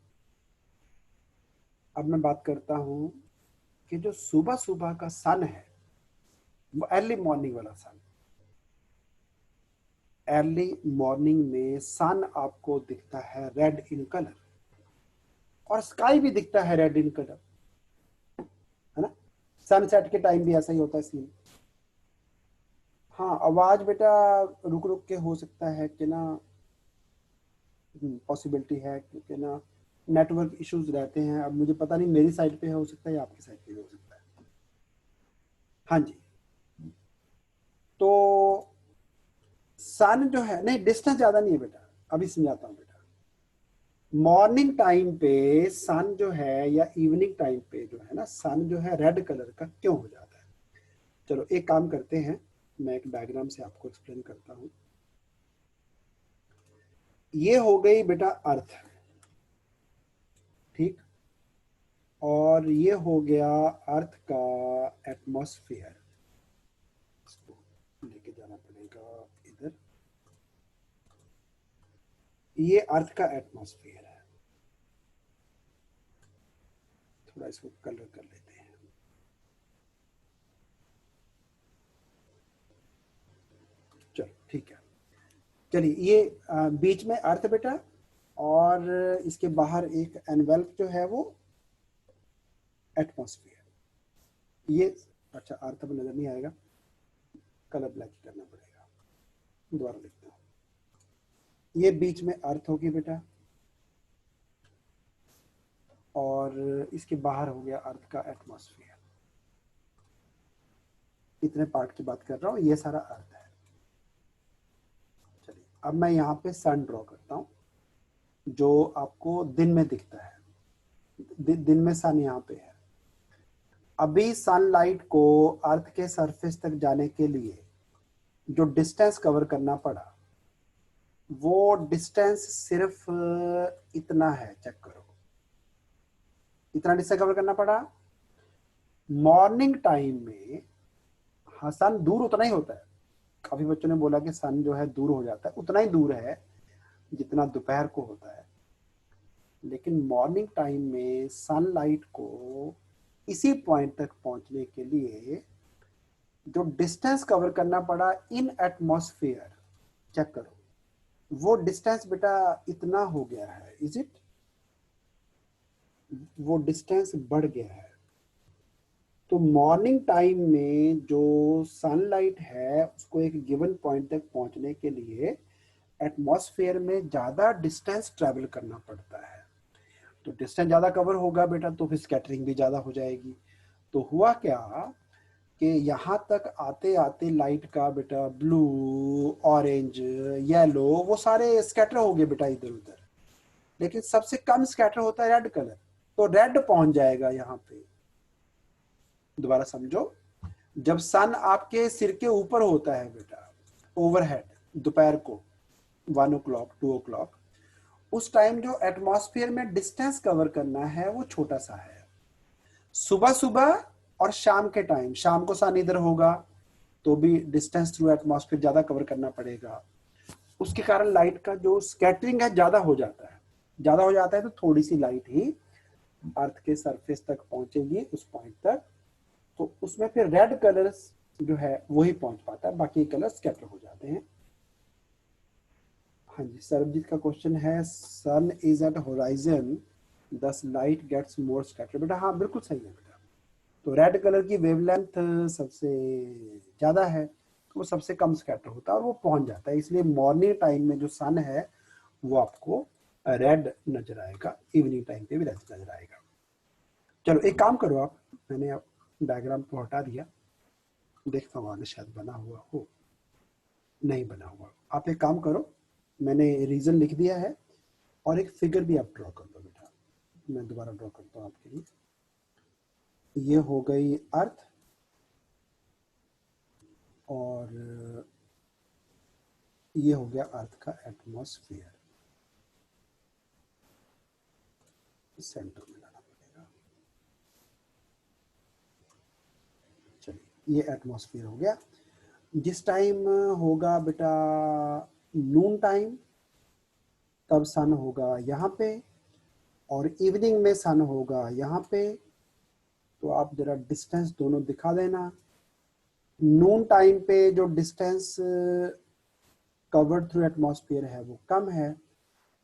अब मैं बात करता हूं कि जो सुबह सुबह का सन है, वो अर्ली मॉर्निंग वाला सन, अर्ली मॉर्निंग में सन आपको दिखता है रेड इन कलर, और स्काई भी दिखता है रेड इन कलर, है ना। सनसेट के टाइम भी ऐसा ही होता है सीन। हाँ, आवाज बेटा रुक रुक के हो सकता है कि ना, पॉसिबिलिटी है क्योंकि ना नेटवर्क इश्यूज रहते हैं। अब मुझे पता नहीं मेरी साइड पे हो सकता है या आपकी साइड पे हो सकता है। हाँ जी। तो सन जो है, नहीं डिस्टेंस ज्यादा नहीं है बेटा, अभी समझाता हूँ बेटा। मॉर्निंग टाइम पे सन जो है या इवनिंग टाइम पे जो है ना, सन जो है रेड कलर का क्यों हो जाता है। चलो एक काम करते हैं, मैं एक डायग्राम से आपको एक्सप्लेन करता हूँ। ये हो गई बेटा अर्थ, ठीक, और ये हो गया अर्थ का एटमॉस्फेयर। इसको लेके जाना पड़ेगा इधर। ये अर्थ का एटमॉस्फेयर है। थोड़ा इसको कलर कर लेते हैं। चलो ठीक है। चलिए ये बीच में अर्थ बेटा, और इसके बाहर एक एनवेल्प जो है वो एटमॉस्फेयर। ये अच्छा अर्थ अब नजर नहीं आएगा, कलर ब्लैक करना पड़ेगा। दोबारा लिखता हूँ। ये बीच में अर्थ होगी बेटा, और इसके बाहर हो गया अर्थ का एटमॉस्फेयर। इतने पार्ट की बात कर रहा हूँ, ये सारा अर्थ है। चलिए अब मैं यहाँ पे सन ड्रॉ करता हूँ जो आपको दिन में दिखता है। दिन में सन यहाँ पे है। अभी सनलाइट को अर्थ के सरफेस तक जाने के लिए जो डिस्टेंस कवर करना पड़ा, वो डिस्टेंस सिर्फ इतना है, चेक करो, इतना डिस्टेंस कवर करना पड़ा। मॉर्निंग टाइम में हाँ सन दूर उतना ही होता है। काफी बच्चों ने बोला कि सन जो है दूर हो जाता है, उतना ही दूर है जितना दोपहर को होता है। लेकिन मॉर्निंग टाइम में सनलाइट को इसी पॉइंट तक पहुंचने के लिए जो डिस्टेंस कवर करना पड़ा इन एटमॉस्फेयर, चेक करो, वो डिस्टेंस बेटा इतना हो गया है। इज इट, वो डिस्टेंस बढ़ गया है। तो मॉर्निंग टाइम में जो सनलाइट है उसको एक गिवन पॉइंट तक पहुंचने के लिए एटमॉस्फेयर में ज्यादा डिस्टेंस ट्रेवल करना पड़ता है। तो डिस्टेंस ज्यादा कवर होगा बेटा, तो फिर स्कैटरिंग भी ज्यादा हो जाएगी। तो हुआ क्या कि यहाँ तक आते आते लाइट का बेटा ब्लू, ऑरेंज, येलो वो सारे स्कैटर हो गए बेटा इधर उधर। लेकिन सबसे कम स्कैटर होता है रेड कलर, तो रेड पहुंच जाएगा यहाँ पे। दोबारा समझो, जब सन आपके सिर के ऊपर होता है बेटा, ओवरहेड, दोपहर को 1 o'clock 2 o'clock, उस टाइम जो एटमॉस्फेयर में डिस्टेंस कवर करना है वो छोटा सा है। सुबह सुबह और शाम के टाइम, शाम को सन इधर होगा तो भी डिस्टेंस थ्रू एटमॉस्फेयर ज्यादा कवर करना पड़ेगा। उसके कारण लाइट का जो स्कैटरिंग है ज्यादा हो जाता है। ज्यादा हो जाता है तो थोड़ी सी लाइट ही अर्थ के सरफेस तक पहुंचेगी उस पॉइंट तक, तो उसमें फिर रेड कलर्स जो है वही पहुंच पाता है, बाकी कलर स्कैटर हो जाते हैं। हाँ जी, सरबजीत का क्वेश्चन है सन इज एट होराइजन दस लाइट गेट्स मोर स्कैटर। बेटा हाँ बिल्कुल सही है बेटा। तो रेड कलर की वेवलेंथ सबसे ज्यादा है, वो सबसे कम स्कैटर होता है और वो पहुंच जाता है। इसलिए मॉर्निंग टाइम में जो सन है वो आपको रेड नजर आएगा, इवनिंग टाइम पे भी रेड नजर आएगा। चलो एक काम करो आप, मैंने डायग्राम को हटा दिया, देखता हूँ आगे शायद बना हुआ हो, नहीं बना हुआ। आप एक काम करो, मैंने रीजन लिख दिया है और एक फिगर भी आप ड्रॉ कर लो बेटा। मैं दोबारा ड्रॉ करता हूँ आपके लिए। ये हो गई अर्थ और ये हो गया अर्थ का एटमॉस्फेयर। सेंटर में लाना पड़ेगा। चलिए, ये एटमॉस्फेयर हो गया। जिस टाइम होगा बेटा नून टाइम, तब सन होगा यहाँ पे, और इवनिंग में सन होगा यहाँ पे। तो आप जरा डिस्टेंस दोनों दिखा देना। नून टाइम पे जो डिस्टेंस कवर्ड थ्रू एटमॉस्फेयर है वो कम है,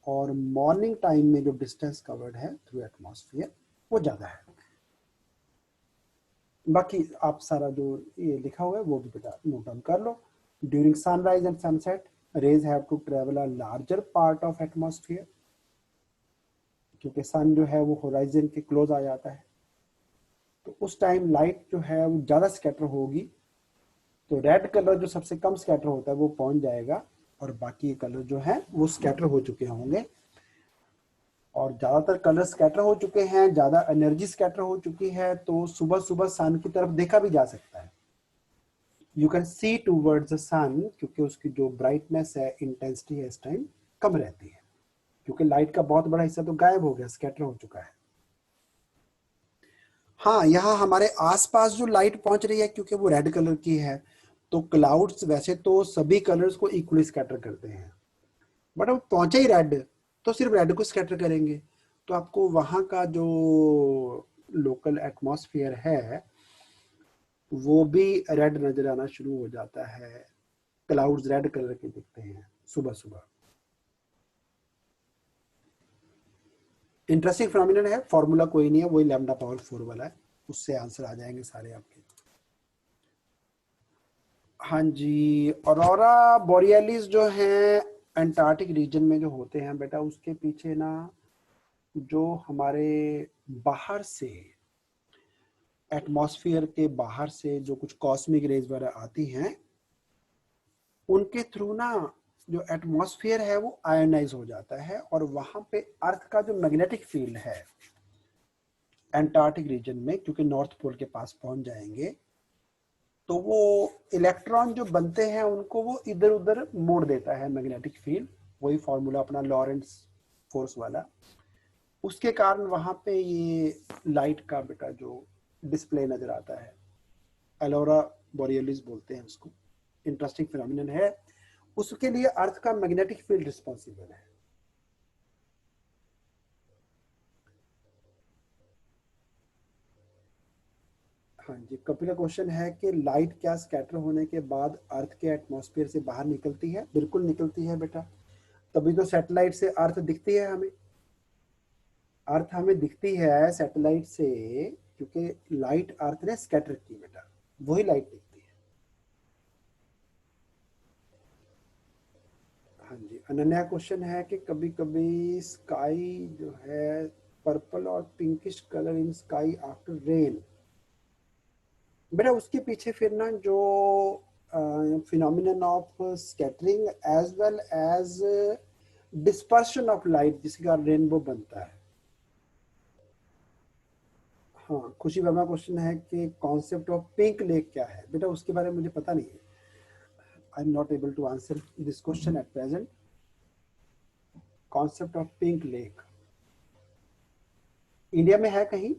और मॉर्निंग टाइम में जो डिस्टेंस कवर्ड है थ्रू एटमॉस्फेयर वो ज़्यादा है। बाकी आप सारा जो ये लिखा हुआ है वो भी बेटा नोट डाउन कर लो। During sunrise and sunset rays have to travel a larger part of atmosphere, क्योंकि सन जो है वो होराइजन के क्लोज आ जाता है, तो उस टाइम लाइट जो है वो ज़्यादा स्कैटर होगी। तो रेड कलर जो सबसे कम स्कैटर होता है वो पहुंच जाएगा, और बाकी कलर जो है वो स्कैटर हो चुके होंगे। और ज़्यादातर कलर स्कैटर हो चुके हैं, ज़्यादा एनर्जी स्कैटर हो चुकी है, तो सुबह सुबह सन की तरफ देखा भी जा सकता है। You can see towards the sun, क्योंकि उसकी जो ब्राइटनेस है, इंटेंसिटी है, इस टाइम कम रहती है, क्योंकि लाइट का बहुत बड़ा हिस्सा तो गायब हो गया, स्कैटर हो चुका है। हाँ, यहाँ हमारे आसपास जो लाइट पहुंच रही है क्योंकि वो रेड कलर की है, तो क्लाउड्स वैसे तो सभी कलर्स को इक्वली स्कैटर करते हैं, बट वो पहुंचे ही रेड, तो सिर्फ रेड को स्कैटर करेंगे। तो आपको वहाँ का जो लोकल एटमॉस्फेयर है वो भी रेड नजर आना शुरू हो जाता है। क्लाउड्स रेड कलर के दिखते हैं सुबह सुबह। इंटरेस्टिंग फिनोमिनन है, फॉर्मूला कोई नहीं है, वही लैम्डा पावर 4 वाला है, उससे आंसर आ जाएंगे सारे आपके। हाँ जी, ऑरोरा बोरियलिस जो है अंटार्कटिक रीजन में जो होते हैं बेटा, उसके पीछे ना जो हमारे बाहर से एटमॉस्फेयर के बाहर से जो कुछ कॉस्मिक रेज वगैरह आती हैं, उनके थ्रू ना जो एटमॉस्फेयर है वो आयोनाइज हो जाता है, और वहां पे अर्थ का जो मैग्नेटिक फील्ड है अंटार्कटिक रीजन में, क्योंकि नॉर्थ पोल के पास पहुंच जाएंगे, तो वो इलेक्ट्रॉन जो बनते हैं उनको वो इधर उधर मोड़ देता है मैग्नेटिक फील्ड। वही फॉर्मूला अपना लॉरेंस फोर्स वाला, उसके कारण वहां पे ये लाइट का बेटा जो डिस्प्ले नजर आता है, एलोरा बोरियलिस बोलते हैं उसको। इंटरेस्टिंग फिनोमिनन है, उसके लिए अर्थ का मैग्नेटिक फील्ड रिस्पॉन्सिबल है। हाँ जी, कपिल का क्वेश्चन है कि लाइट क्या स्कैटर होने के बाद अर्थ के एटमॉस्फेयर से बाहर निकलती है? बिल्कुल निकलती है बेटा, तभी तो सैटेलाइट से अर्थ दिखती है हमें। अर्थ हमें दिखती है सैटेलाइट से, क्योंकि लाइट अर्थ ने स्कैटर की बेटा, वही लाइट दिखती है। हाँ जी, अनन्या क्वेश्चन है कि कभी कभी स्काई जो है पर्पल और pinkish colour in sky after rain, बेटा उसके पीछे फिर ना जो phenomenon of scattering as well as dispersion of light, जिसके कारण रेनबो बनता है। हाँ, खुशी वर्मा क्वेश्चन है कि कॉन्सेप्ट ऑफ पिंक लेक क्या है? बेटा उसके बारे में मुझे पता नहीं है, I am not able to answer this question at present. Concept of pink lake India में है कहीं?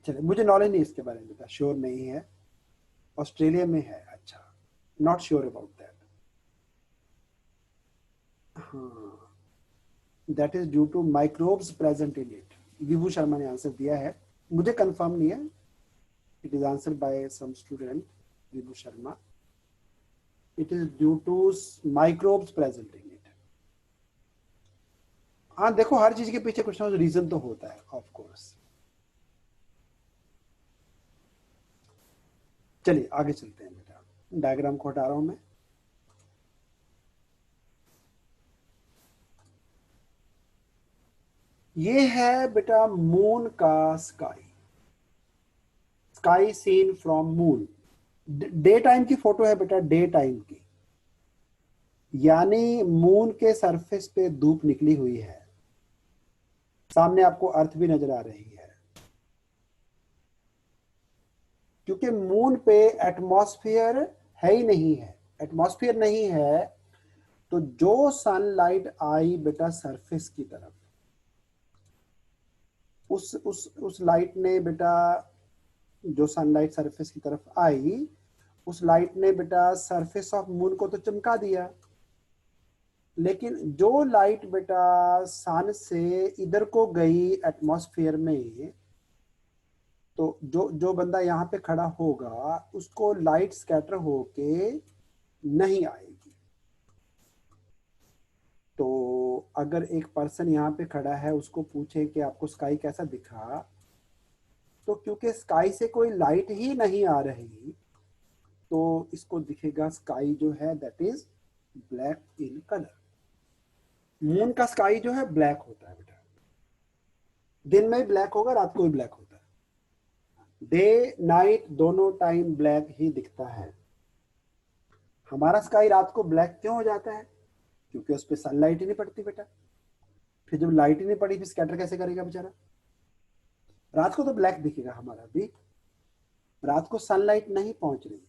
चलिए, मुझे नॉलेज नहीं इसके बारे में बेटा, श्योर नहीं है। ऑस्ट्रेलिया में है? अच्छा, नॉट श्योर अबाउट दैट। हाँ, that is due to microbes present in it. Vibhu Sharma ने आंसर दिया है, मुझे कंफर्म नहीं है, it is answer by some student Vibhu Sharma. It is due to microbes present in it. हाँ देखो, हर चीज के पीछे कुछ ना कुछ रीजन तो होता है ऑफ कोर्स। चलिए आगे चलते हैं बेटा, डायग्राम को हटा रहा हूं मैं। ये है बेटा मून का sky, sky seen from moon. Day time की फोटो है बेटा, डे टाइम की, यानी मून के सरफेस पे धूप निकली हुई है, सामने आपको अर्थ भी नजर आ रही है। क्योंकि मून पे एटमॉस्फेयर है ही नहीं है, एटमॉस्फेयर नहीं है, तो जो सनलाइट आई बेटा सरफेस की तरफ, उस लाइट ने बेटा, जो सनलाइट सरफेस की तरफ आई, उस लाइट ने बेटा सरफेस ऑफ मून को तो चमका दिया, लेकिन जो लाइट बेटा सन से इधर को गई एटमॉस्फेयर में, तो जो जो बंदा यहाँ पे खड़ा होगा उसको लाइट स्कैटर होके नहीं आएगी। तो अगर एक पर्सन यहाँ पे खड़ा है, उसको पूछे कि आपको स्काई कैसा दिखा, तो क्योंकि स्काई से कोई लाइट ही नहीं आ रही, तो इसको दिखेगा स्काई जो है that is black in colour. Moon का स्काई जो है ब्लैक होता है बेटा, दिन में ब्लैक होगा, रात को भी ब्लैक होता है, डे नाइट दोनों टाइम ब्लैक ही दिखता है। हमारा स्काई रात को ब्लैक क्यों हो जाता है? क्योंकि उस पर सनलाइट ही नहीं पड़ती बेटा। फिर जब लाइट ही नहीं पड़ी, फिर स्कैटर कैसे करेगा बेचारा? रात को तो ब्लैक दिखेगा हमारा भी, रात को सनलाइट नहीं पहुंच रही,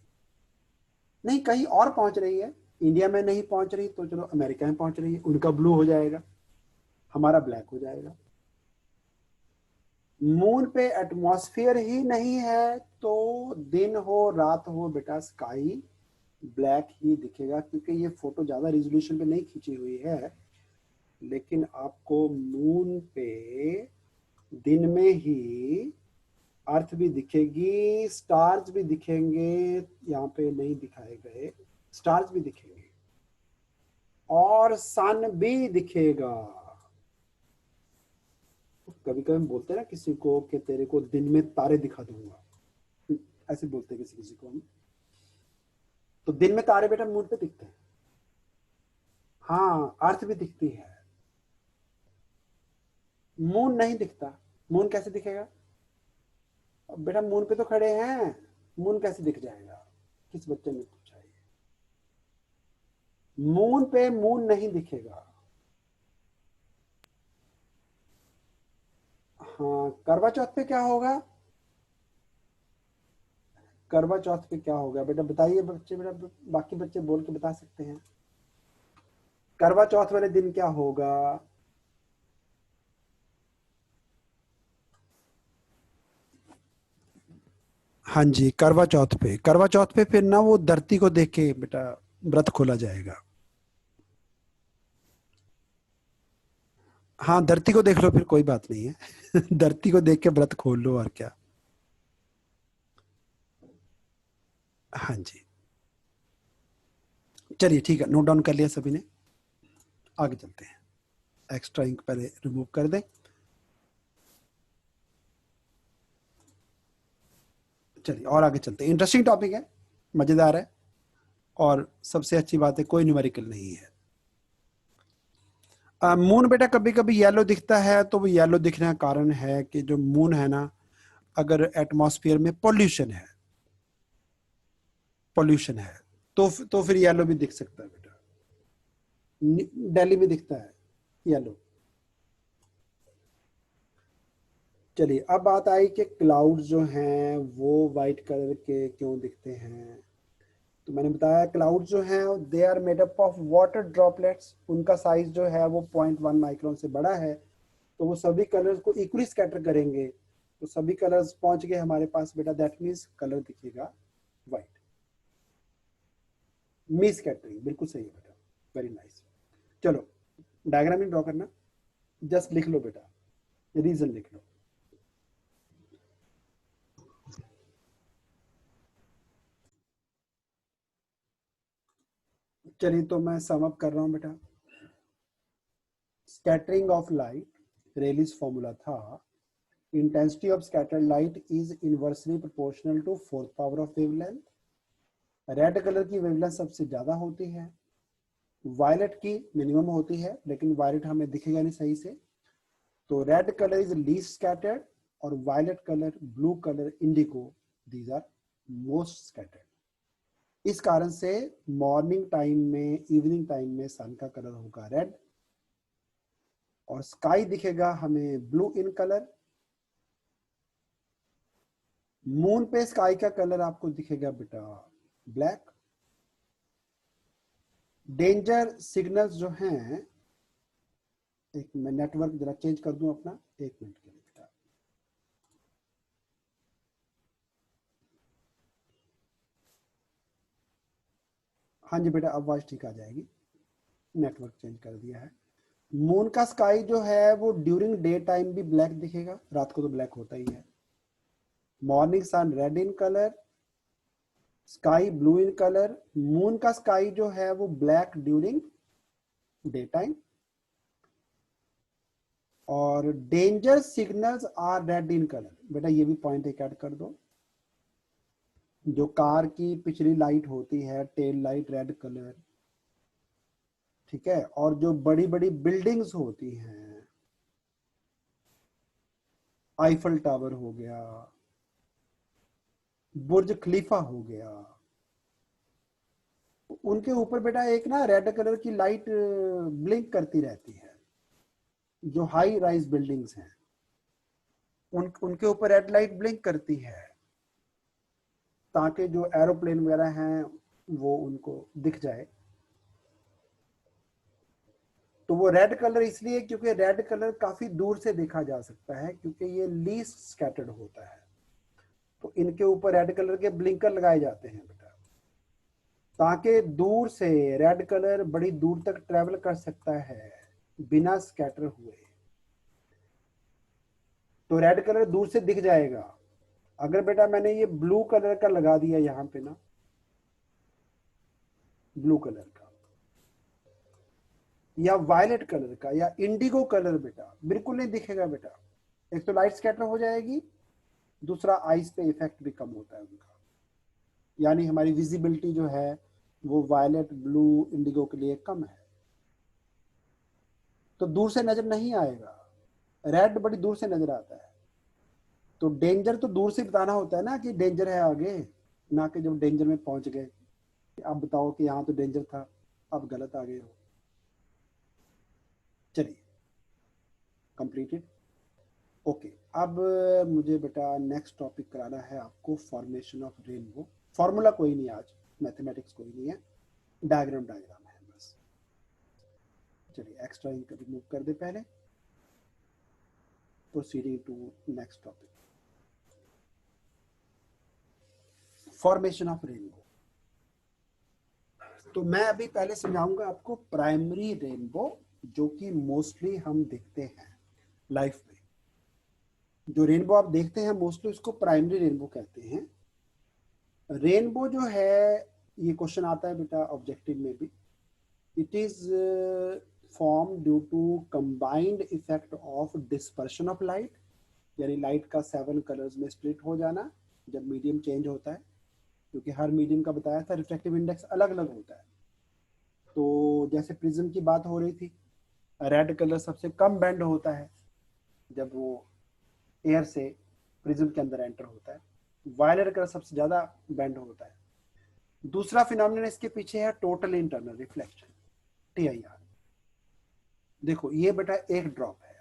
नहीं कहीं और पहुंच रही है, इंडिया में नहीं पहुंच रही तो चलो अमेरिका में पहुंच रही है, उनका ब्लू हो जाएगा, हमारा ब्लैक हो जाएगा। मून पे एटमॉस्फेयर ही नहीं है, तो दिन हो रात हो बेटा स्काई ब्लैक ही दिखेगा। क्योंकि ये फोटो ज्यादा रिजोल्यूशन पे नहीं खींची हुई है, लेकिन आपको मून पे दिन में ही अर्थ भी दिखेगी, स्टार्स भी दिखेंगे, यहाँ पे नहीं दिखाए गए, स्टार्स भी दिखेंगे और सन भी दिखेगा। कभी कभी बोलते हैं ना किसी को कि तेरे को दिन में तारे दिखा दूंगा, ऐसे बोलते हैं किसी किसी को हम। तो दिन में तारे बेटा मून पे दिखते हैं, हाँ अर्थ भी दिखती है, मून नहीं दिखता। मून कैसे दिखेगा? अब बेटा मून पे तो खड़े हैं, मून कैसे दिख जाएगा? किस बच्चे ने पूछा ये? मून पे मून नहीं दिखेगा। हाँ, करवा चौथ पे क्या होगा? करवा चौथ पे क्या होगा बेटा बताइए बच्चे, बेटा बाकी बच्चे बोल के बता सकते हैं। करवा चौथ वाले दिन क्या होगा? हाँ जी, करवा चौथ पे, करवा चौथ पे फिर ना वो धरती को देख के बेटा व्रत खोला जाएगा। हाँ धरती को देख लो, फिर कोई बात नहीं है धरती को देख के व्रत खोल लो, और क्या। हाँ जी, चलिए ठीक है, नोट डाउन कर लिया सभी ने, आगे चलते हैं। एक्स्ट्रा इंक पहले रिमूव कर दें। चलिए और आगे चलते हैं, इंटरेस्टिंग टॉपिक है, मजेदार है, और सबसे अच्छी बात है कोई न्यूमेरिकल नहीं है। मून बेटा कभी कभी येलो दिखता है, तो वो येलो दिखने का कारण है कि जो मून है ना, अगर एटमॉस्फेयर में पोल्यूशन है तो फिर येलो भी दिख सकता है बेटा। दिल्ली में दिखता है येलो। चलिए अब बात आई कि क्लाउड जो हैं वो वाइट कलर के क्यों दिखते हैं। तो मैंने बताया क्लाउड जो हैं they are made up of water droplets, उनका साइज जो है वो 0.1 माइक्रोन से बड़ा है, तो वो सभी कलर्स को इक्वली स्कैटर करेंगे, तो सभी कलर्स पहुंच गए हमारे पास बेटा, दैट मीन्स कलर दिखेगा वाइट। मी स्कैटरिंग बिल्कुल सही है बेटा, वेरी नाइस। चलो डायग्राम नहीं ड्रॉ करना, जस्ट लिख लो बेटा, रीजन लिख लो। चलिए तो मैं सम अप कर रहा हूं बेटा। Scattering of light, Rayleigh's formula था, intensity of scattered light is inversely proportional to fourth power of wavelength. Red colour की वेवलेंथ सबसे ज्यादा होती है, वायलेट की मिनिमम होती है, लेकिन वायलेट हमें दिखेगा नहीं सही से, तो red colour is least scattered और violet colour, blue colour, indigo, these are most scattered. इस कारण से मॉर्निंग टाइम में, इवनिंग टाइम में सन का कलर होगा रेड और स्काई दिखेगा हमें ब्लू इन कलर। मून पे स्काई का कलर आपको दिखेगा बेटा ब्लैक। डेंजर सिग्नल्स जो हैं, एक मैं नेटवर्क जरा चेंज कर दूं अपना, 1 मिनट के लिए बेटा। हाँ जी बेटा, अब आवाज ठीक आ जाएगी, नेटवर्क चेंज कर दिया है। मून का स्काई जो है वो ड्यूरिंग डे टाइम भी ब्लैक दिखेगा, रात को तो ब्लैक होता ही है। Morning sun red in colour, sky blue in colour. Moon का स्काई जो है वो ब्लैक ड्यूरिंग डे टाइम और danger signals are red in colour. बेटा ये भी पॉइंट एक ऐड कर दो, जो कार की पिछली लाइट होती है टेल लाइट रेड कलर, ठीक है। और जो बड़ी बड़ी बिल्डिंग्स होती हैं, आईफल टावर हो गया, बुर्ज खलीफा हो गया, उनके ऊपर बेटा एक ना रेड कलर की लाइट ब्लिंक करती रहती है। जो हाई राइज बिल्डिंग्स हैं उनके ऊपर रेड लाइट ब्लिंक करती है ताकि जो एरोप्लेन वगैरह हैं वो उनको दिख जाए। तो वो रेड कलर इसलिए क्योंकि रेड कलर काफी दूर से देखा जा सकता है, क्योंकि ये लीस्ट स्कैटर्ड होता है। तो इनके ऊपर रेड कलर के ब्लिंकर लगाए जाते हैं बेटा, ताकि दूर से रेड कलर बड़ी दूर तक ट्रेवल कर सकता है बिना स्कैटर हुए। तो रेड कलर दूर से दिख जाएगा। अगर बेटा मैंने ये ब्लू कलर का लगा दिया यहां पे ना, ब्लू कलर का या वायलेट कलर का या इंडिगो कलर, बेटा बिल्कुल नहीं दिखेगा बेटा। एक तो लाइट स्कैटर हो जाएगी, दूसरा आइस पे इफेक्ट भी कम होता है उनका, यानी हमारी विजिबिलिटी जो है वो वायलेट, ब्लू, इंडिगो के लिए कम है, तो दूर से नजर नहीं आएगा। रेड बड़ी दूर से नजर आता है। तो डेंजर तो दूर से बताना होता है ना कि डेंजर है आगे, ना कि जब डेंजर में पहुंच गए अब बताओ कि यहाँ तो डेंजर था, अब गलत आ गए हो। चलिए कंप्लीटेड। ओके, अब मुझे बेटा नेक्स्ट टॉपिक कराना है आपको, फॉर्मेशन ऑफ रेनबो। फॉर्मूला कोई नहीं आज, मैथमेटिक्स कोई नहीं है, डायग्राम डायग्राम है बस। चलिए एक्स्ट्रा इंक रिमूव कर दे पहले, proceeding to next topic, formation of rainbow. तो मैं अभी पहले समझाऊंगा आपको प्राइमरी रेनबो, जो कि मोस्टली हम देखते हैं लाइफ में। जो रेनबो आप देखते हैं मोस्टली उसको प्राइमरी रेनबो कहते हैं। रेनबो जो है, ये क्वेश्चन आता है बेटा ऑब्जेक्टिव में भी, it is form due to combined effect of dispersion of light, यानी लाइट का 7 कलर्स में स्प्लिट हो जाना जब मीडियम चेंज होता है, क्योंकि हर मीडियम का बताया था रिफ्रैक्टिव इंडेक्स अलग अलग होता है। तो जैसे प्रिज्म की बात हो रही थी, रेड कलर सबसे कम बेंड होता है जब वो एयर से प्रिज्म के अंदर एंटर होता है, वायलेट कलर सबसे ज्यादा बेंड होता है। दूसरा फिनोमिनन इसके पीछे है टोटल इंटरनल रिफ्लेक्शन, TIR। देखो ये बेटा एक ड्रॉप है,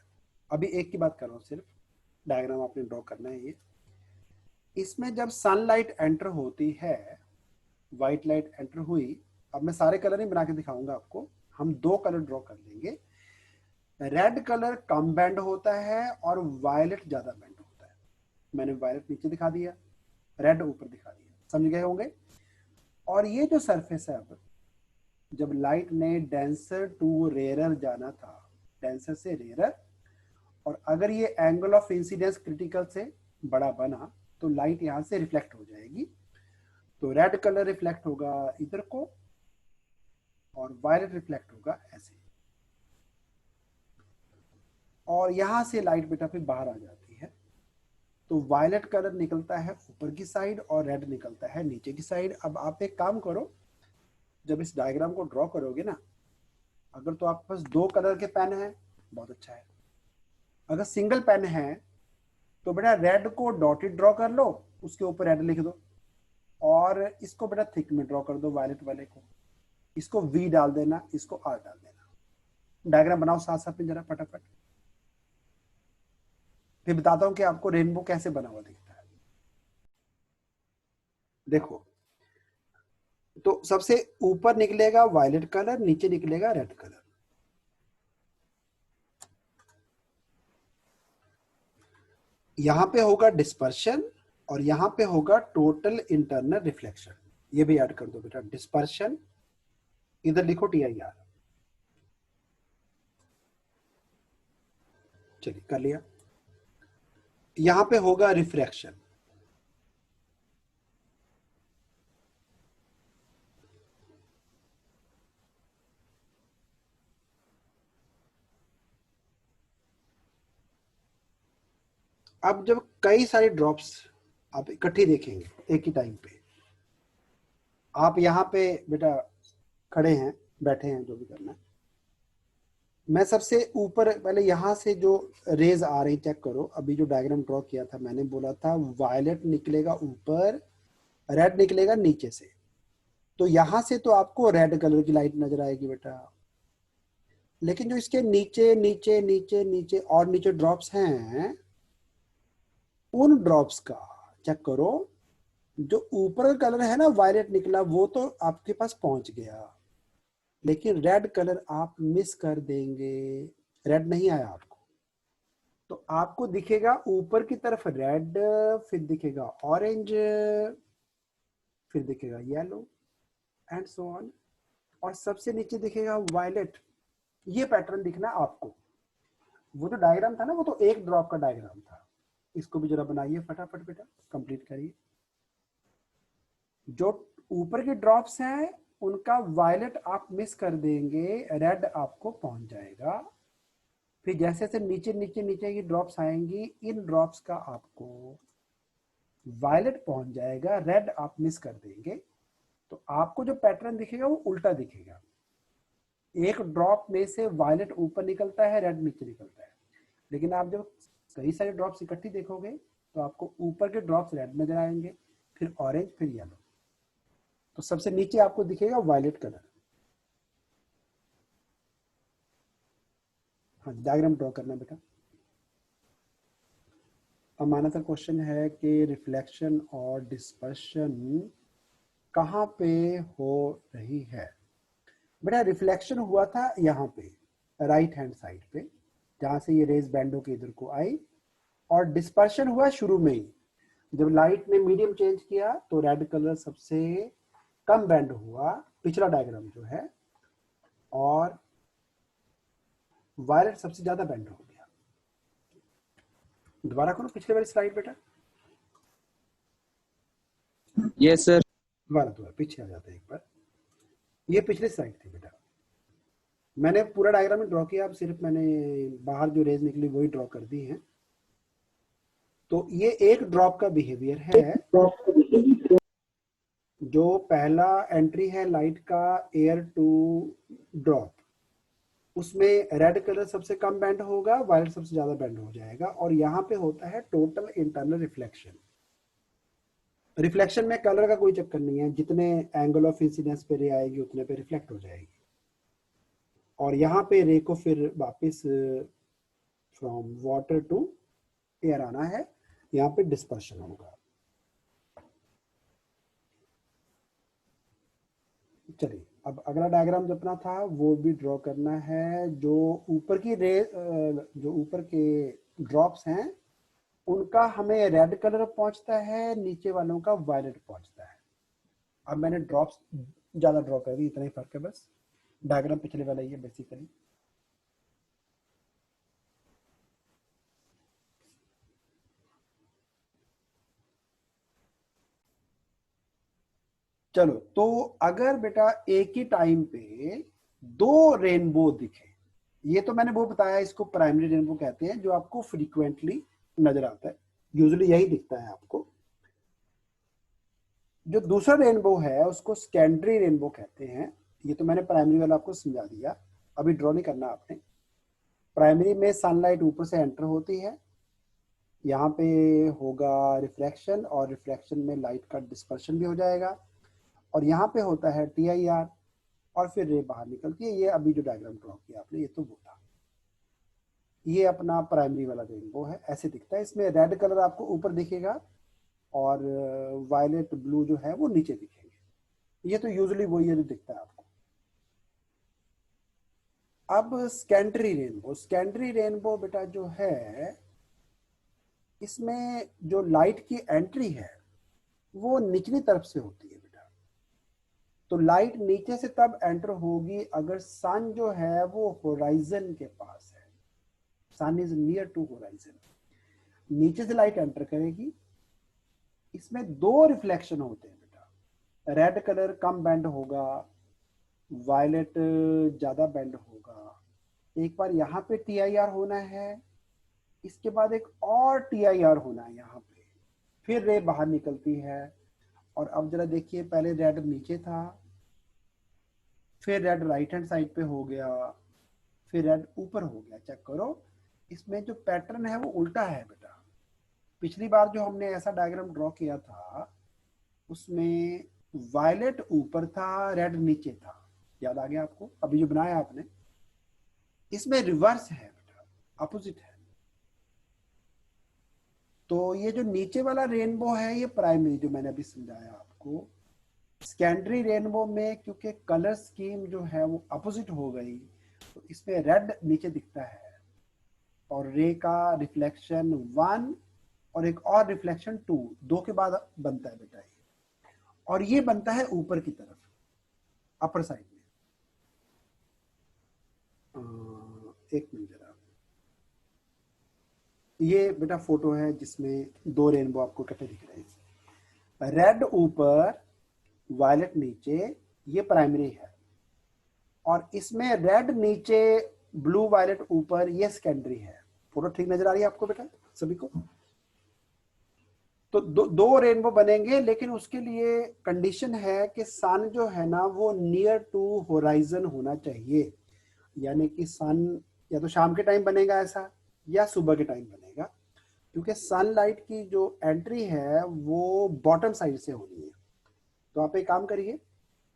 अभी एक की बात कर रहा हूँ सिर्फ, डायग्राम आपने ड्रॉ करना है ये। इसमें जब सनलाइट एंटर होती है, व्हाइट लाइट एंटर हुई, अब मैं सारे कलर नहीं बना के दिखाऊंगा आपको, हम 2 कलर ड्रॉ कर लेंगे। रेड कलर कम बैंड होता है और वायलेट ज्यादा बैंड होता है। मैंने वायलेट नीचे दिखा दिया, रेड ऊपर दिखा दिया, समझ गए होंगे। और ये जो सरफेस है, अब जब लाइट ने डेंसर टू रेयरर जाना था, डेंसर से रेयरर, और अगर ये एंगल ऑफ इंसिडेंस क्रिटिकल से बड़ा बना तो लाइट यहां से रिफ्लेक्ट हो जाएगी। तो रेड कलर रिफ्लेक्ट होगा इधर को और वायलेट रिफ्लेक्ट होगा ऐसे, और यहां से लाइट बेटा फिर बाहर आ जाती है। तो वायलेट कलर निकलता है ऊपर की साइड और रेड निकलता है नीचे की साइड। अब आप एक काम करो, जब इस डायग्राम को ड्रॉ करोगे ना, अगर तो आपके पास 2 कलर के पेन है बहुत अच्छा है, अगर सिंगल पेन है तो बेटा रेड को डॉटेड ड्रॉ कर लो, उसके ऊपर रेड लिख दो, और इसको बेटा थिक में ड्रॉ कर दो वायलेट वाले को, इसको वी डाल देना, इसको आर डाल देना। डायग्राम बनाओ साथ साथ में जरा फटाफट, फिर बताता हूं कि आपको रेनबो कैसे बना हुआ दिखता है। देखो, तो सबसे ऊपर निकलेगा वायलेट कलर, नीचे निकलेगा रेड कलर। यहां पे होगा डिस्पर्शन और यहां पे होगा टोटल इंटरनल रिफ्लेक्शन। ये भी ऐड कर दो बेटा, डिस्पर्शन, इधर लिखो TIR। चलिए कर लिया। यहां पे होगा रिफ्रैक्शन, अब जब कई सारे ड्रॉप्स आप इकट्ठी देखेंगे एक ही टाइम पे, आप यहाँ पे बेटा खड़े हैं, बैठे हैं, जो भी करना है, मैं सबसे ऊपर पहले यहां से जो रेज आ रही चेक करो। अभी जो डायग्राम ड्रॉ किया था मैंने बोला था वायलेट निकलेगा ऊपर, रेड निकलेगा नीचे से, तो यहां से तो आपको रेड कलर की लाइट नजर आएगी बेटा, लेकिन जो इसके नीचे नीचे नीचे नीचे और नीचे ड्रॉप्स हैं, उन ड्रॉप्स का चेक करो, जो ऊपर का कलर है ना वायलेट निकला, वो तो आपके पास पहुंच गया, लेकिन रेड कलर आप मिस कर देंगे, रेड नहीं आया आपको। तो आपको दिखेगा ऊपर की तरफ रेड, फिर दिखेगा ऑरेंज, फिर दिखेगा येलो, एंड सो ऑन, और सबसे नीचे दिखेगा वायलेट। ये पैटर्न दिखना आपको। वो जो डायग्राम था ना, वो तो एक ड्रॉप का डायग्राम था, इसको भी जरा बनाइए फटाफट बेटा, कंप्लीट करिए। जो ऊपर के ड्रॉप्स हैं उनका वायलेट आप मिस कर देंगे, रेड आपको पहुंच जाएगा। फिर जैसे जैसे नीचे नीचे नीचे की ड्रॉप्स आएंगी, इन ड्रॉप्स का आपको वायलेट पहुंच जाएगा, रेड आप मिस कर देंगे। तो आपको जो पैटर्न दिखेगा वो उल्टा दिखेगा, एक ड्रॉप में से वायलेट ऊपर निकलता है, रेड नीचे निकलता है। लेकिन आप जब कई सारे ड्रॉप्स इकट्ठी देखोगे तो आपको ऊपर के ड्रॉप्स रेड नजर आएंगे, फिर ऑरेंज, फिर येलो। तो सबसे नीचे आपको दिखेगा वायलेट कलर। हाँ, डायग्राम ड्रॉ करना बेटा। हमारा तो क्वेश्चन है कि रिफ्लेक्शन और डिस्पर्शन कहाँ पे हो रही है। बेटा रिफ्लेक्शन हुआ था यहाँ पे राइट हैंड साइड पे, जहां से ये रेज बैंड होके इधर को आई, और डिस्पर्शन हुआ शुरू में ही, जब लाइट ने मीडियम चेंज किया तो रेड कलर सबसे कम बैंड हुआ, पिछला डायग्राम जो है, और वायलेट सबसे ज्यादा बैंड हो गया। दोबारा करो पिछले वाली स्लाइड बेटा। Yes sir. दोबारा दोबारा पीछे आ जाते हैं एक बार, ये पिछली स्लाइड थी बेटा, मैंने पूरा डायग्राम ड्रॉ किया, अब सिर्फ मैंने बाहर जो रेज निकली वही ड्रॉ कर दी है। तो ये एक ड्रॉप का बिहेवियर है। जो पहला एंट्री है लाइट का, एयर टू ड्रॉप, उसमें रेड कलर सबसे कम बैंड होगा, वायलेट सबसे ज्यादा बैंड हो जाएगा, और यहाँ पे होता है टोटल इंटरनल रिफ्लेक्शन। रिफ्लेक्शन में कलर का कोई चक्कर नहीं है, जितने एंगल ऑफ इंसिडेंस पे रे आएगी उतने पे रिफ्लेक्ट हो जाएगी, और यहाँ पे रे को फिर वापस फ्रॉम वाटर टू एयर आना है, यहाँ पे डिस्पर्शन होगा। चलिए अब अगला डायग्राम जो अपना था वो भी ड्रॉ करना है। जो ऊपर की रे, जो ऊपर के ड्रॉप्स हैं उनका हमें रेड कलर पहुंचता है, नीचे वालों का वायलेट पहुंचता है। अब मैंने ड्रॉप्स ज्यादा ड्रॉ कर दी, इतना ही फर्क है बस, डायग्राम पिछले वाला ही है बेसिकली। चलो, तो अगर बेटा एक ही टाइम पे दो रेनबो दिखे, ये तो मैंने वो बताया, इसको प्राइमरी रेनबो कहते हैं, जो आपको फ्रीक्वेंटली नजर आता है, यूजुअली यही दिखता है आपको। जो दूसरा रेनबो है उसको सेकेंडरी रेनबो कहते हैं, ये तो मैंने प्राइमरी वाला आपको समझा दिया, अभी ड्रॉ नहीं करना आपने। प्राइमरी में सनलाइट ऊपर से एंटर होती है, यहाँ पे होगा रिफ्रैक्शन, और रिफ्रैक्शन में लाइट का डिस्पर्शन भी हो जाएगा, और यहाँ पे होता है TIR, और फिर रे बाहर निकलती है। ये अभी जो डायग्राम ड्रॉ किया आपने, ये तो वो था। ये अपना प्राइमरी वाला रेनबो है, ऐसे दिखता है। इसमें रेड कलर आपको ऊपर दिखेगा और वायलेट ब्लू जो है वो नीचे दिखेंगे। ये तो यूजुअली वही है जो दिखता है आपको। अब सेकेंडरी रेनबो, सेकेंडरी रेनबो बेटा जो है, इसमें जो लाइट की एंट्री है वो निचली तरफ से होती है बेटा। तो लाइट नीचे से तब एंटर होगी अगर सन जो है वो होराइजन के पास है, सन इज नियर टू होराइजन। नीचे से लाइट एंटर करेगी, इसमें दो रिफ्लेक्शन होते हैं बेटा। रेड कलर कम बैंड होगा, वायलेट ज्यादा बैंड होगा। एक बार यहाँ पे TIR होना है, इसके बाद एक और TIR होना है यहाँ पे, फिर रे बाहर निकलती है। और अब जरा देखिए, पहले रेड नीचे था, फिर रेड राइट हैंड साइड पे हो गया, फिर रेड ऊपर हो गया। चेक करो, इसमें जो पैटर्न है वो उल्टा है बेटा। पिछली बार जो हमने ऐसा डायग्राम ड्रॉ किया था उसमें वायलेट ऊपर था, रेड नीचे था। याद आ गया आपको? अभी जो बनाया आपने, इसमें रिवर्स है बेटा, अपोजिट है। तो ये जो नीचे वाला रेनबो है ये प्राइमरी, जो मैंने अभी समझाया आपको। सेकेंडरी रेनबो में क्योंकि कलर स्कीम जो है वो अपोजिट हो गई, तो इसमें रेड नीचे दिखता है, और रे का रिफ्लेक्शन 1 और एक और रिफ्लेक्शन 2, 2 के बाद बनता है बेटा ये। और ये बनता है ऊपर की तरफ, अपर साइड में। एक मिनट जरा, ये बेटा फोटो है जिसमें दो रेनबो आपको इकट्ठे दिख रहे हैं। रेड ऊपर, वायलेट नीचे, ये प्राइमरी है। और इसमें रेड नीचे, ब्लू वायलेट ऊपर, ये सेकेंडरी है। फोटो ठीक नजर आ रही है आपको बेटा सभी को? तो दो रेनबो बनेंगे, लेकिन उसके लिए कंडीशन है कि सन जो है ना वो नियर टू होराइजन होना चाहिए। यानी कि सन या तो शाम के टाइम बनेगा ऐसा, या सुबह के टाइम बनेगा, क्योंकि सनलाइट की जो एंट्री है वो बॉटम साइड से होनी है। तो आप एक काम करिए,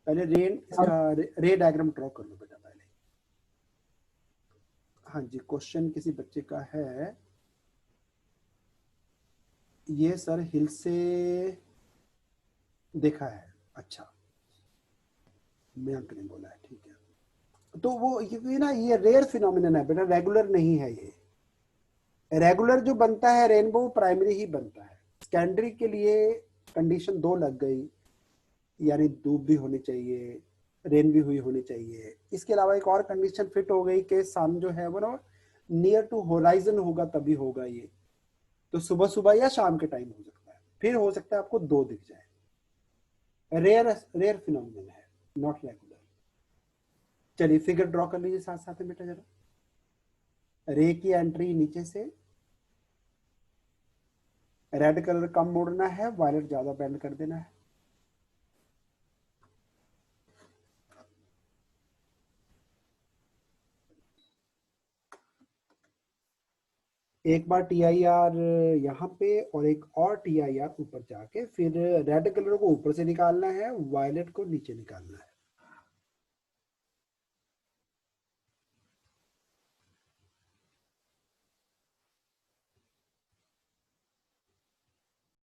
पहले इसका रे डायग्राम ड्रॉ कर लो बेटा पहले। हाँ जी, क्वेश्चन किसी बच्चे का है। ये सर हिल से देखा है। अच्छा, मयंक ने बोला है, ठीक है। तो वो ये ना, ये रेयर फिनोमिनन है बेटा, रेगुलर नहीं है ये। रेगुलर जो बनता है रेनबो प्राइमरी ही बनता है। सेकेंडरी के लिए कंडीशन 2 लग गई, यानी धूप भी होनी चाहिए, रेन भी हुई होनी चाहिए। इसके अलावा एक और कंडीशन फिट हो गई कि सन जो है वो ना नियर टू होराइजन होगा, तभी होगा ये। तो सुबह सुबह या शाम के टाइम हो सकता है, फिर हो सकता है आपको 2 दिख जाए। रेयर रेयर फिनोमिनन है, नॉट रेगुलर। चलिए फिगर ड्रॉ कर लीजिए साथ साथ में बेटा जरा। रे की एंट्री नीचे से, रेड कलर कम मोड़ना है, वायलेट ज्यादा बेंड कर देना है। एक बार TIR यहाँ पे, और एक और TIR ऊपर जाके, फिर रेड कलर को ऊपर से निकालना है, वायलेट को नीचे निकालना है।